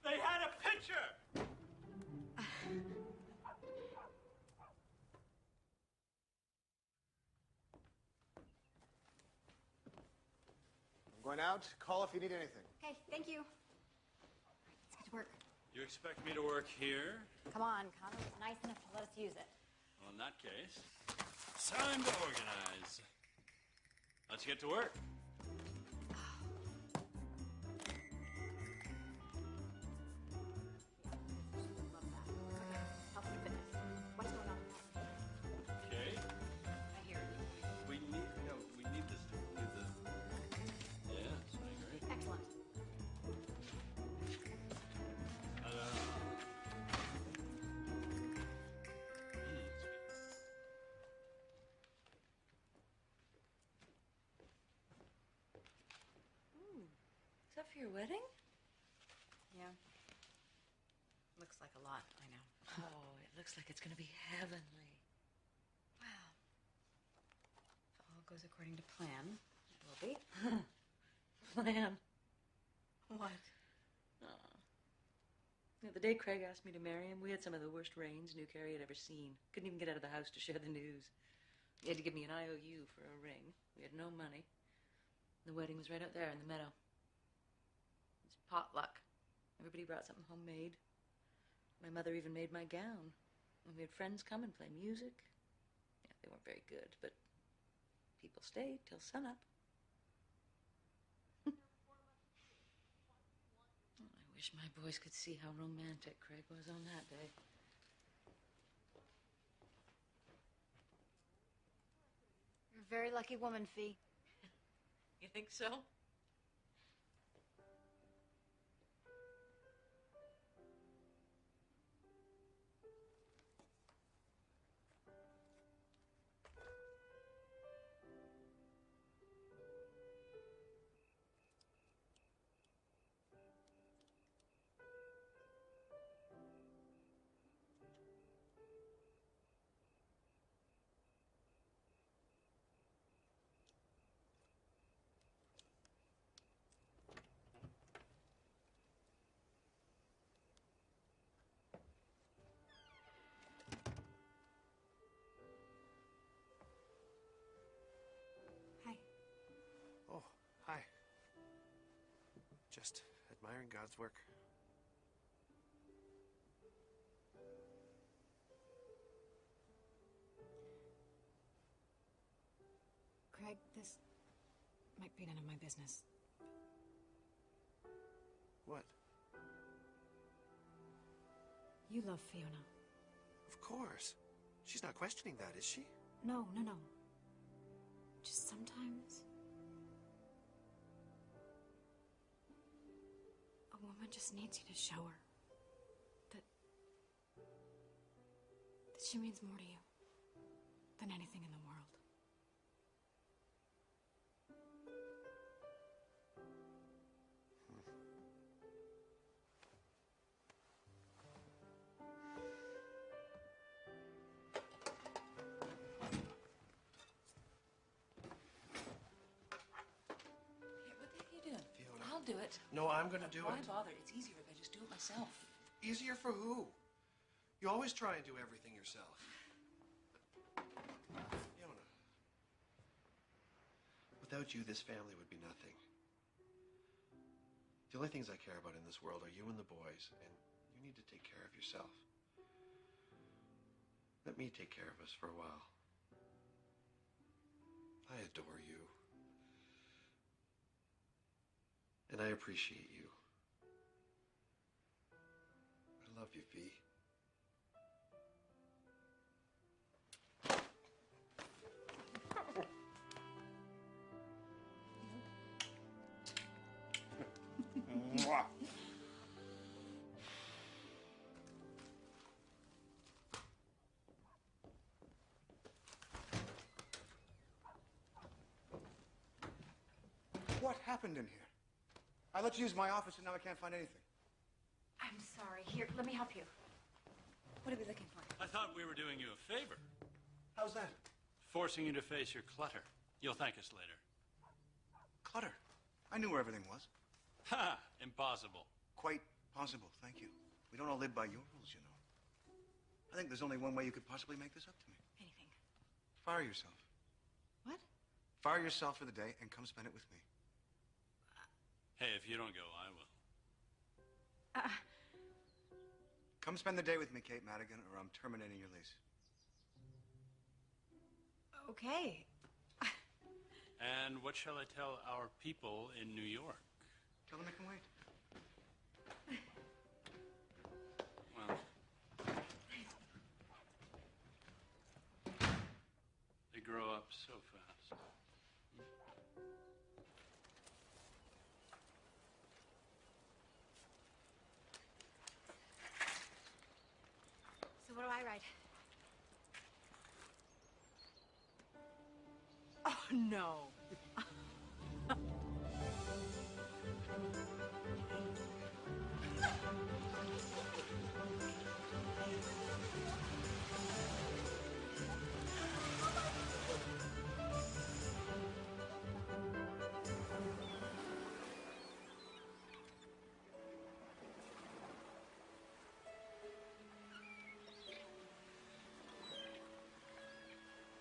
They had a picture! I'm going out. Call if you need anything. Okay, thank you. Let's get to work. You expect me to work here? Come on, Connor was nice enough to let us use it. Well, in that case, it's time to organize. Let's get to work. Health and fitness. What's going on? Okay. I hear you. We need this to do the... Yes, I agree. Excellent. Is that for your wedding? Yeah. Looks like a lot, I know. Oh, it looks like it's going to be heavenly. Wow. If all goes according to plan, it will be. Plan. What? Oh. You know, the day Craig asked me to marry him, we had some of the worst rains New Carey had ever seen. Couldn't even get out of the house to share the news. He had to give me an IOU for a ring. We had no money. The wedding was right out there in the meadow. It was potluck. Everybody brought something homemade. My mother even made my gown. And we had friends come and play music. Yeah, they weren't very good, but people stayed till sunup. Wish my boys could see how romantic Craig was on that day. You're a very lucky woman, Fee. You think so? Oh, hi. Just admiring God's work. Craig, this might be none of my business. What? You love Fiona. Of course. She's not questioning that, is she? No. Just sometimes a woman just needs you to show her that she means more to you than anything in the world. I'll do it. No, I'm gonna do Why it. bother? It's easier if I just do it myself. Easier for who? You always try and do everything yourself. Fiona. Without you, this family would be nothing. The only things I care about in this world are you and the boys, and you need to take care of yourself. Let me take care of us for a while. I adore you. And I appreciate you. I love you, Fee. Mwah. What happened in here? I let you use my office and now I can't find anything. I'm sorry. Here, let me help you. What are we looking for? I thought we were doing you a favor. How's that? Forcing you to face your clutter. You'll thank us later. Clutter. I knew where everything was. Ha! Impossible. Quite possible, thank you. We don't all live by your rules, you know. I think there's only one way you could possibly make this up to me. Anything. Fire yourself. What? Fire yourself for the day and come spend it with me. Hey, if you don't go, I will. Come spend the day with me, Kate Madigan, or I'm terminating your lease. Okay. And what shall I tell our people in New York? Tell them I can wait. Well, they grow up so fast. So what do I write? Oh, no.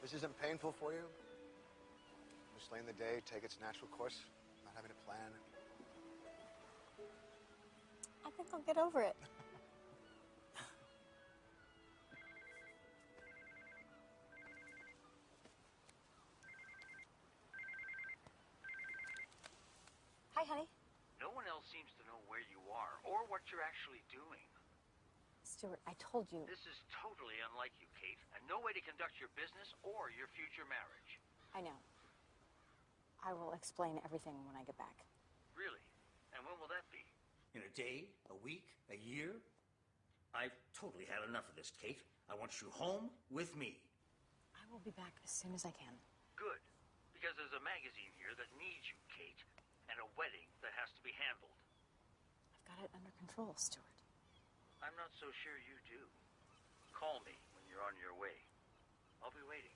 This isn't painful for you? Just letting the day take its natural course, not having a plan? I think I'll get over it. Hi, honey. No No one else seems to know where you are or what you're actually doing. Stuart, I told you. This is totally unlike you, Kate, and no way to conduct your business or your future marriage. I know. I will explain everything when I get back. Really? And when will that be? In a day, a week, a year? I've totally had enough of this, Kate. I want you home with me. I will be back as soon as I can. Good. Because there's a magazine here that needs you, Kate, and a wedding that has to be handled. I've got it under control, Stuart. I'm not so sure you do. Call me when you're on your way. I'll be waiting.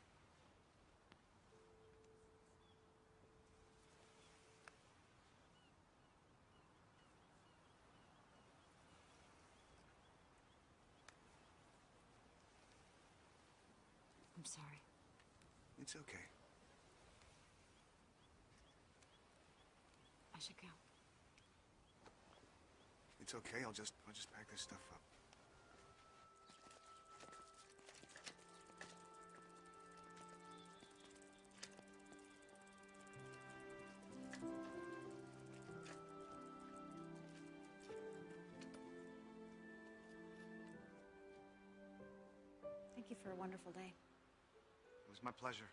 I'm sorry. It's okay. I should go. It's okay. I'll just pack this stuff up. Thank you for a wonderful day. It was my pleasure.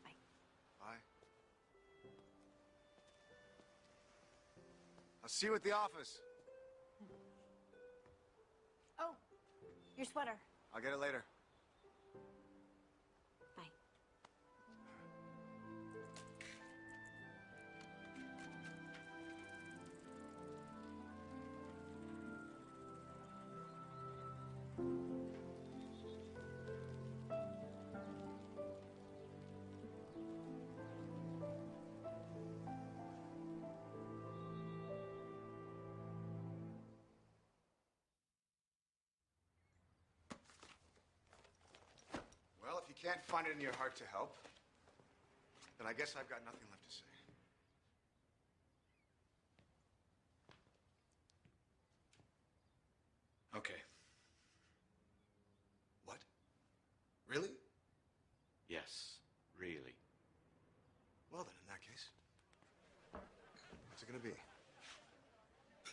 Bye. Bye. I'll see you at the office. Oh, your sweater. I'll get it later. Bye. Well, if you can't find it in your heart to help, then I guess I've got nothing left to say. Okay. What? Really? Yes, really. Well, then, in that case, what's it gonna be?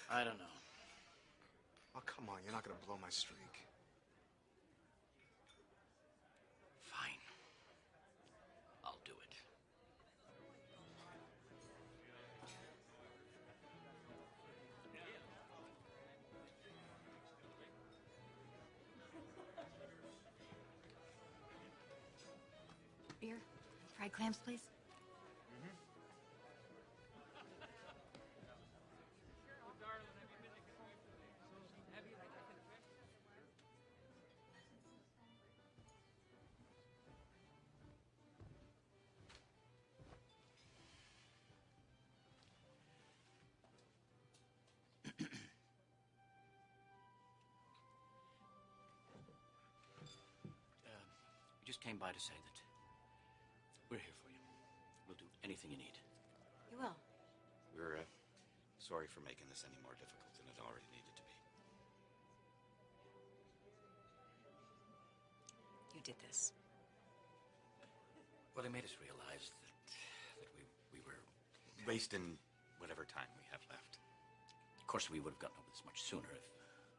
I don't know. Oh, come on. You're not gonna blow my streak. Fine. I'll do it. Beer? Fried clams, please? We just came by to say that we're here for you. We'll do anything you need. You will. We're sorry for making this any more difficult than it already needed to be. You did this. Well, they made us realize that we were... Wasting whatever time we have left. Of course, we would have gotten over this much sooner if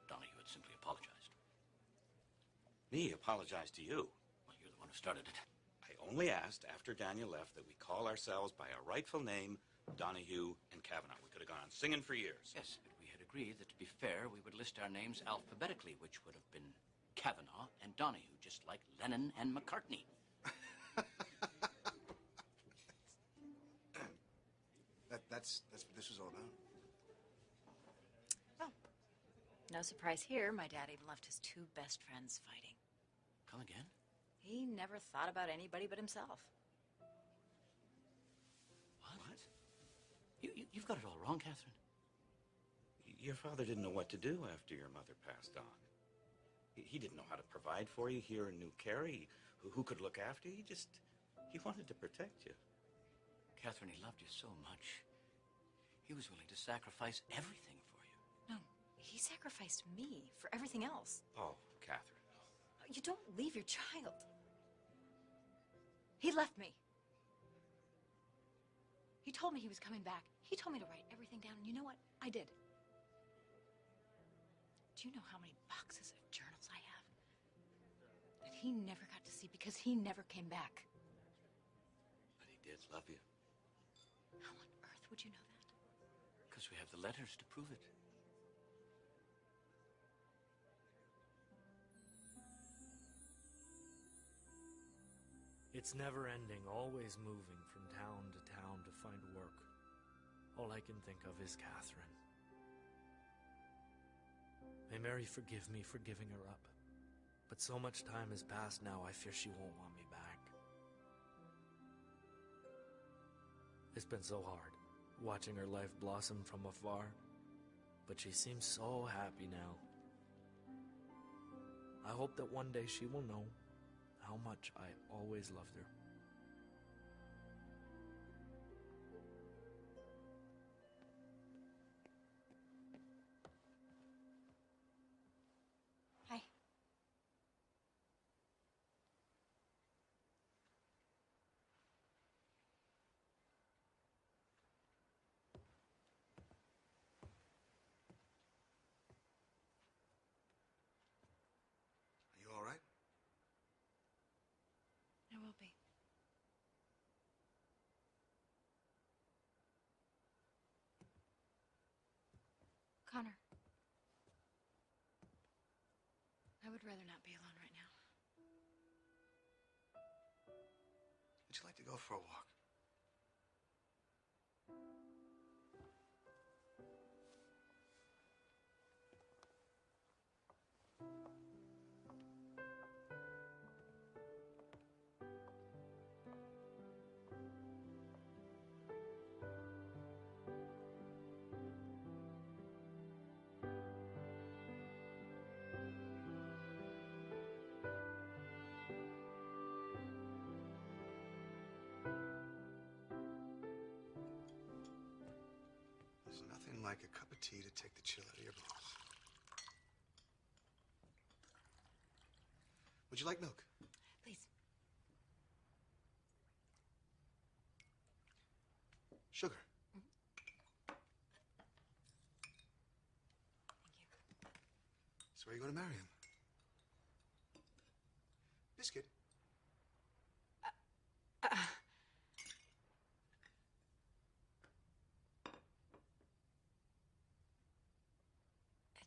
Donahue had simply apologized. Me apologize to you. Well, you're the one who started it. I only asked after Daniel left that we call ourselves by our rightful name, Donahue and Kavanaugh. We could have gone on singing for years. Yes, but we had agreed that to be fair, we would list our names alphabetically, which would have been Kavanaugh and Donahue, just like Lennon and McCartney. That's what this was all about. Well, no surprise here. My dad even left his two best friends fighting. Come again? He never thought about anybody but himself. What? You've got it all wrong, Catherine. Your father didn't know what to do after your mother passed on. He didn't know how to provide for you here in New Carey. Who could look after you? He wanted to protect you. Catherine, he loved you so much. He was willing to sacrifice everything for you. No, he sacrificed me for everything else. Oh, Catherine. You don't leave your child. He left me. He told me he was coming back. He told me to write everything down, and you know what? I did. Do you know how many boxes of journals I have? That he never got to see because he never came back. But he did love you. How on earth would you know that? Because we have the letters to prove it. It's never ending, always moving from town to town to find work. All I can think of is Catherine. May Mary forgive me for giving her up. But so much time has passed now, I fear she won't want me back. It's been so hard, watching her life blossom from afar. But she seems so happy now. I hope that one day she will know how much I always loved her. Hi. Are you all right? I will be. Connor. I would rather not be alone right now. Would you like to go for a walk? There's nothing like a cup of tea to take the chill out of your bones. Would you like milk? Please. Sugar? So are you going to marry him? Biscuit?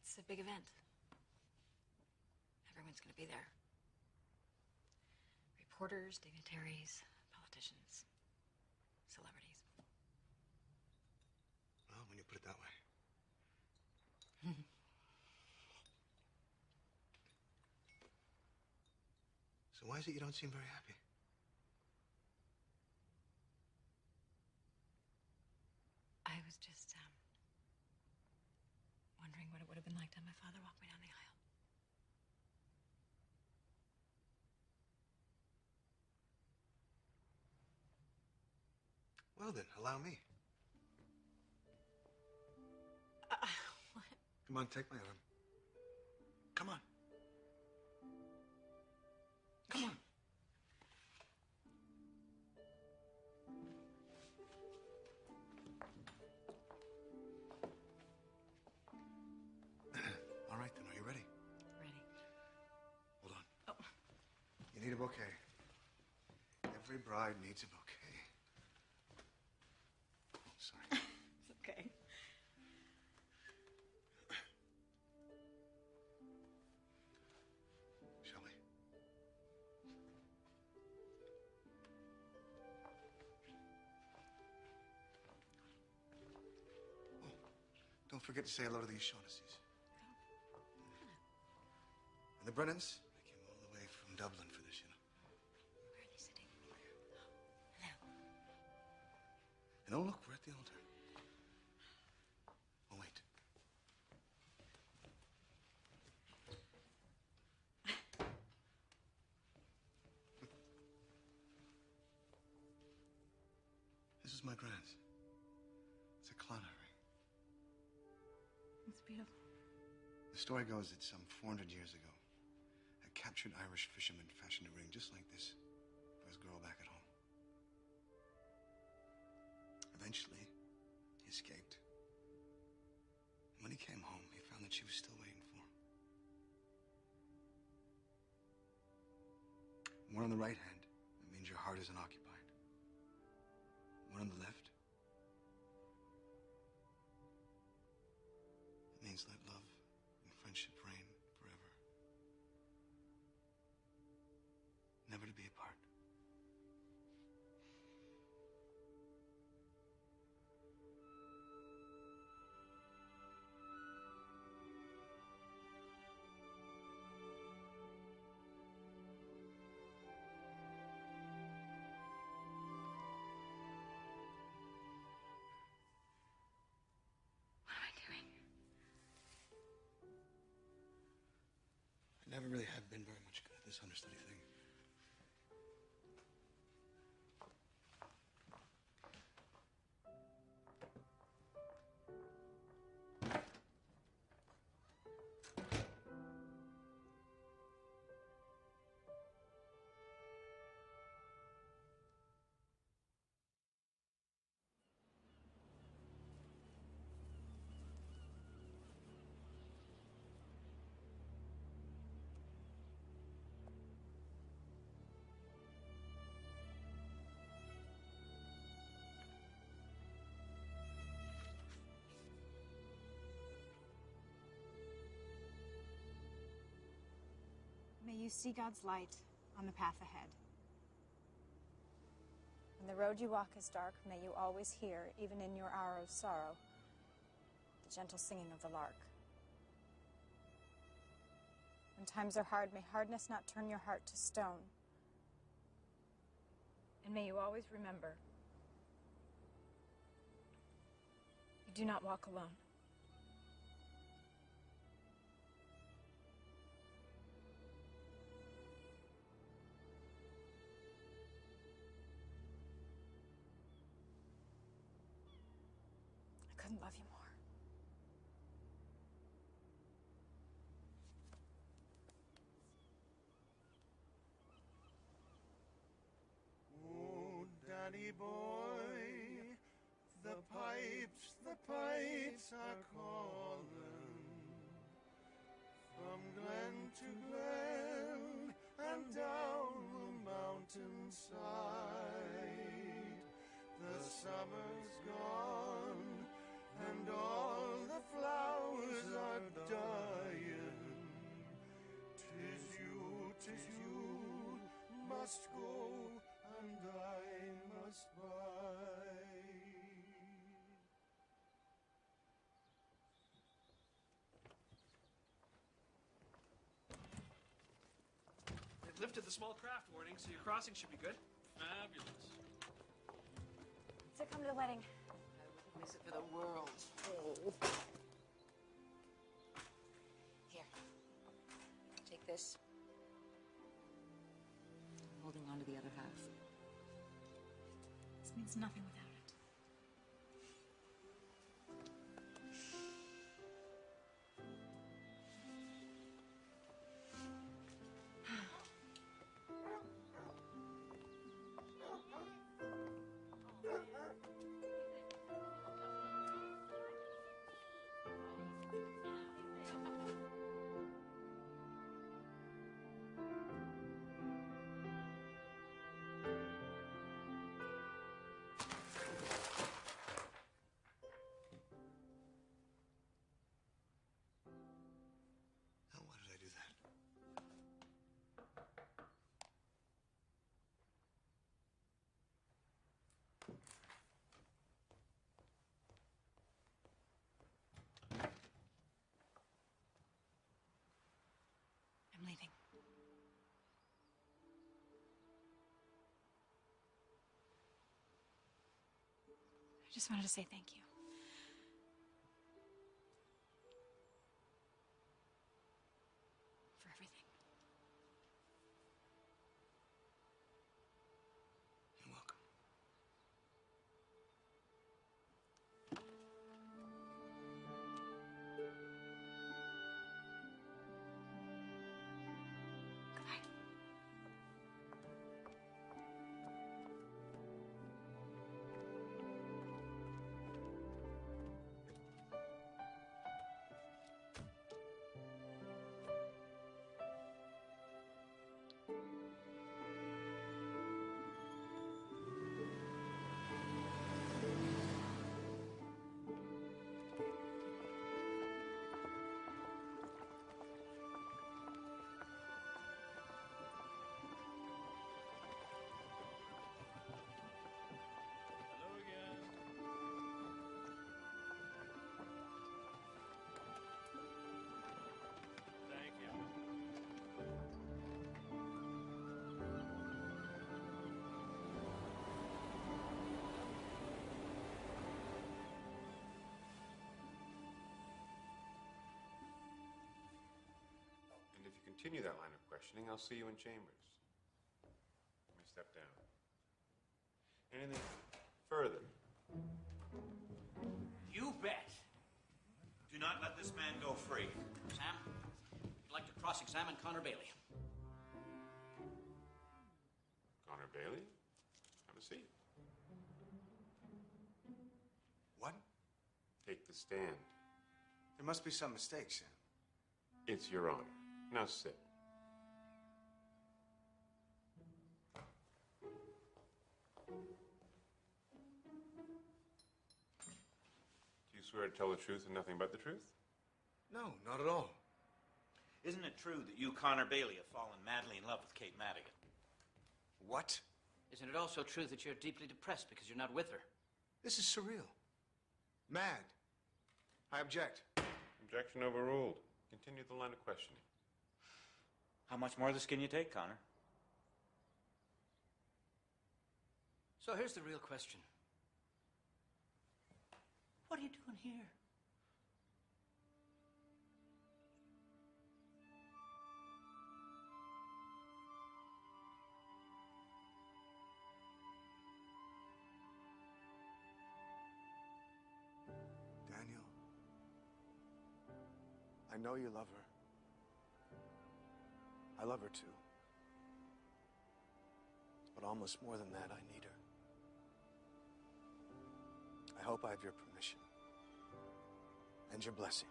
It's a big event. Everyone's going to be there. Reporters, dignitaries, politicians, celebrities. Well, when you put it that way. So why is it you don't seem very happy? I was just wondering what it would have been like to have my father walk me down the aisle. Well then, allow me. What? Come on, take my arm. Come on. Come on. All right then, are you ready? Ready. Hold on. Oh. You need a bouquet. Every bride needs a bouquet. Sorry. It's okay. Shall we? Oh, don't forget to say hello to the O'Shaughnessy's. And the Brennans, they came all the way from Dublin for this, you know. Where are they sitting? And oh, look, we're at the altar. Oh, wait. This is my grand's. It's a Clonard ring. It's beautiful. The story goes that some 400 years ago, a captured Irish fisherman fashioned a ring just like this for his girl back at home. And Eventually, he escaped. And when he came home, he found that she was still waiting for him. One on the right hand, that means your heart isn't occupied. One on the left, it means let love and friendship reign forever. Never to be apart. I never really have been very much good at this understudy thing. May you see God's light on the path ahead. When the road you walk is dark, may you always hear, even in your hour of sorrow, the gentle singing of the lark. When times are hard, may hardness not turn your heart to stone. And may you always remember, you do not walk alone. I couldn't love you more. Oh, Danny boy, the pipes are calling from glen to glen and down the mountainside. The summer's gone and all the flowers are dying. 'Tis you must go and I must bide. They've lifted the small craft warning, so your crossing should be good. Fabulous. So come to the wedding. I wouldn't miss it for the world. Here. Take this. I'm holding on to the other half. This means nothing without it. Now, why did I do that? I'm leaving. I just wanted to say thank you. For everything. You're welcome. Goodbye. continue that line of questioning, I'll see you in chambers. Let me step down. Anything further? You bet. Do not let this man go free. Sam, I'd like to cross-examine Connor Bailey. Connor Bailey? Have a seat. What? Take the stand. There must be some mistake, Sam. It's your honor. Now sit. Do you swear to tell the truth and nothing but the truth? No, not at all. Isn't it true that you, Connor Bailey, have fallen madly in love with Kate Madigan? What? Isn't it also true that you're deeply depressed because you're not with her? This is surreal. Mad. I object. Objection overruled. Continue the line of questioning. How much more of this can you take, Connor? So here's the real question. What are you doing here? Daniel, I know you love her. I love her too. But almost more than that, I need her. I hope I have your permission and your blessing.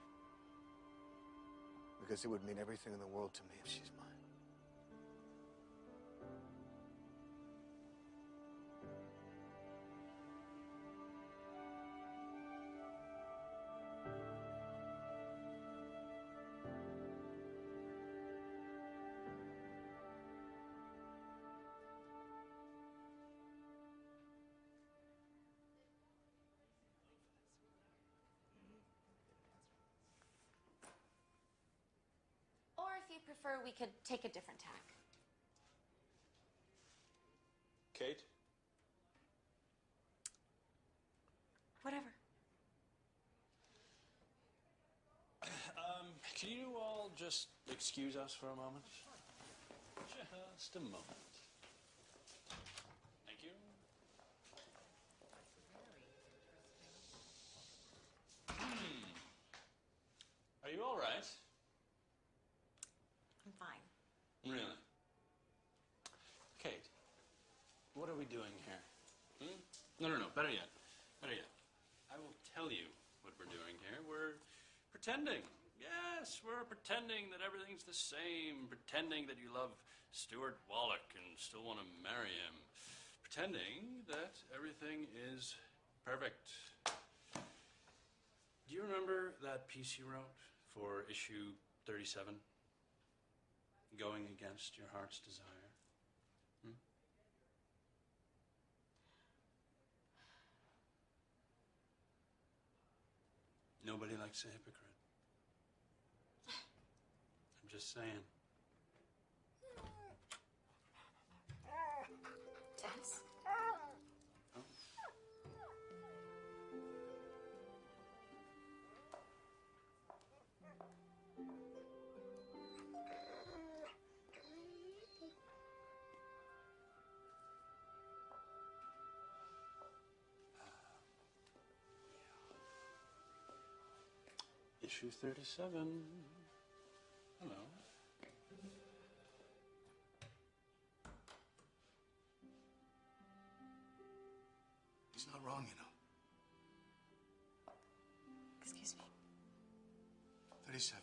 Because it would mean everything in the world to me if she's mine. Or if you prefer, we could take a different tack. Kate? Whatever. Can you all just excuse us for a moment? Just a moment. Thank you. Are you all right? I'm fine. Really? Kate, what are we doing here? No, better yet. Better yet. I will tell you what we're doing here. We're pretending. Yes, we're pretending that everything's the same. Pretending that you love Stuart Wallach and still want to marry him. Pretending that everything is perfect. Do you remember that piece you wrote for issue 37? Going against your heart's desire. Nobody likes a hypocrite. I'm just saying. Tess? Issue 37. Hello. He's not wrong, you know. Excuse me. 37.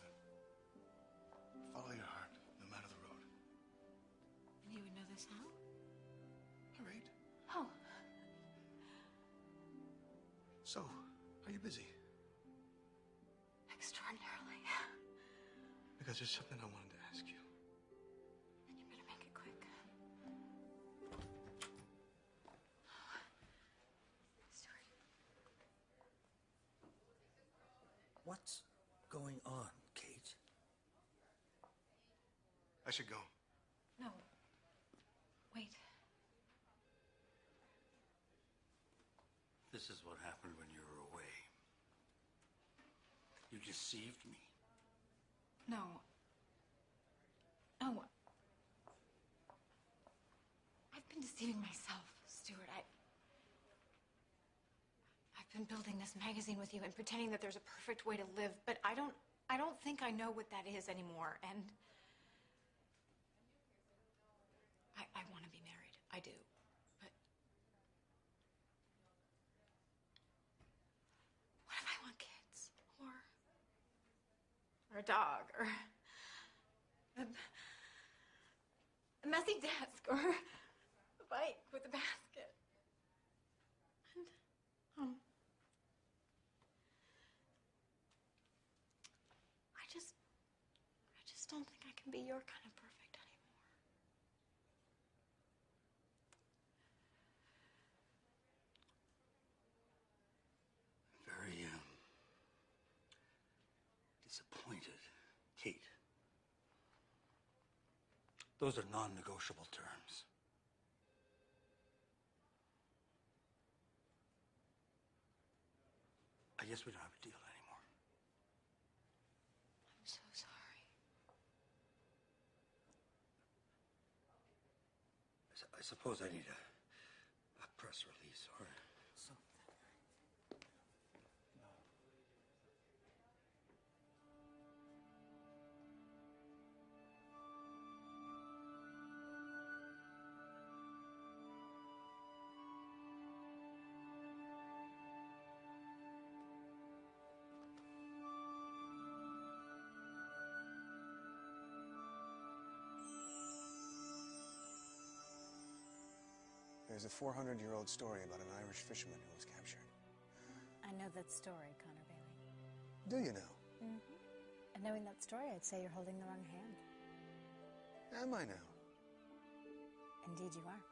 Follow your heart, no matter the road. And you would know this how? I read. Oh. So, are you busy? Extraordinarily. Because there's something I wanted to ask you. Then you better make it quick. Stuart. What's going on, Kate? I should go. No. Wait. This is what happened when you were away. You deceived me. No. been building this magazine with you and pretending that there's a perfect way to live, but I don't think I know what that is anymore. And I want to be married. I do. But what if I want kids? Or a dog, or a messy desk, or a bike with a basket. And, I just don't think I can be your kind of perfect anymore. Very, disappointed, Kate. Those are non-negotiable terms. I guess we don't have a deal anymore. I'm so sorry. I suppose I need a press release or something. There's a 400-year-old story about an Irish fisherman who was captured. I know that story, Connor Bailey. Do you know? Mm-hmm. And knowing that story, I'd say you're holding the wrong hand. Am I now? Indeed you are.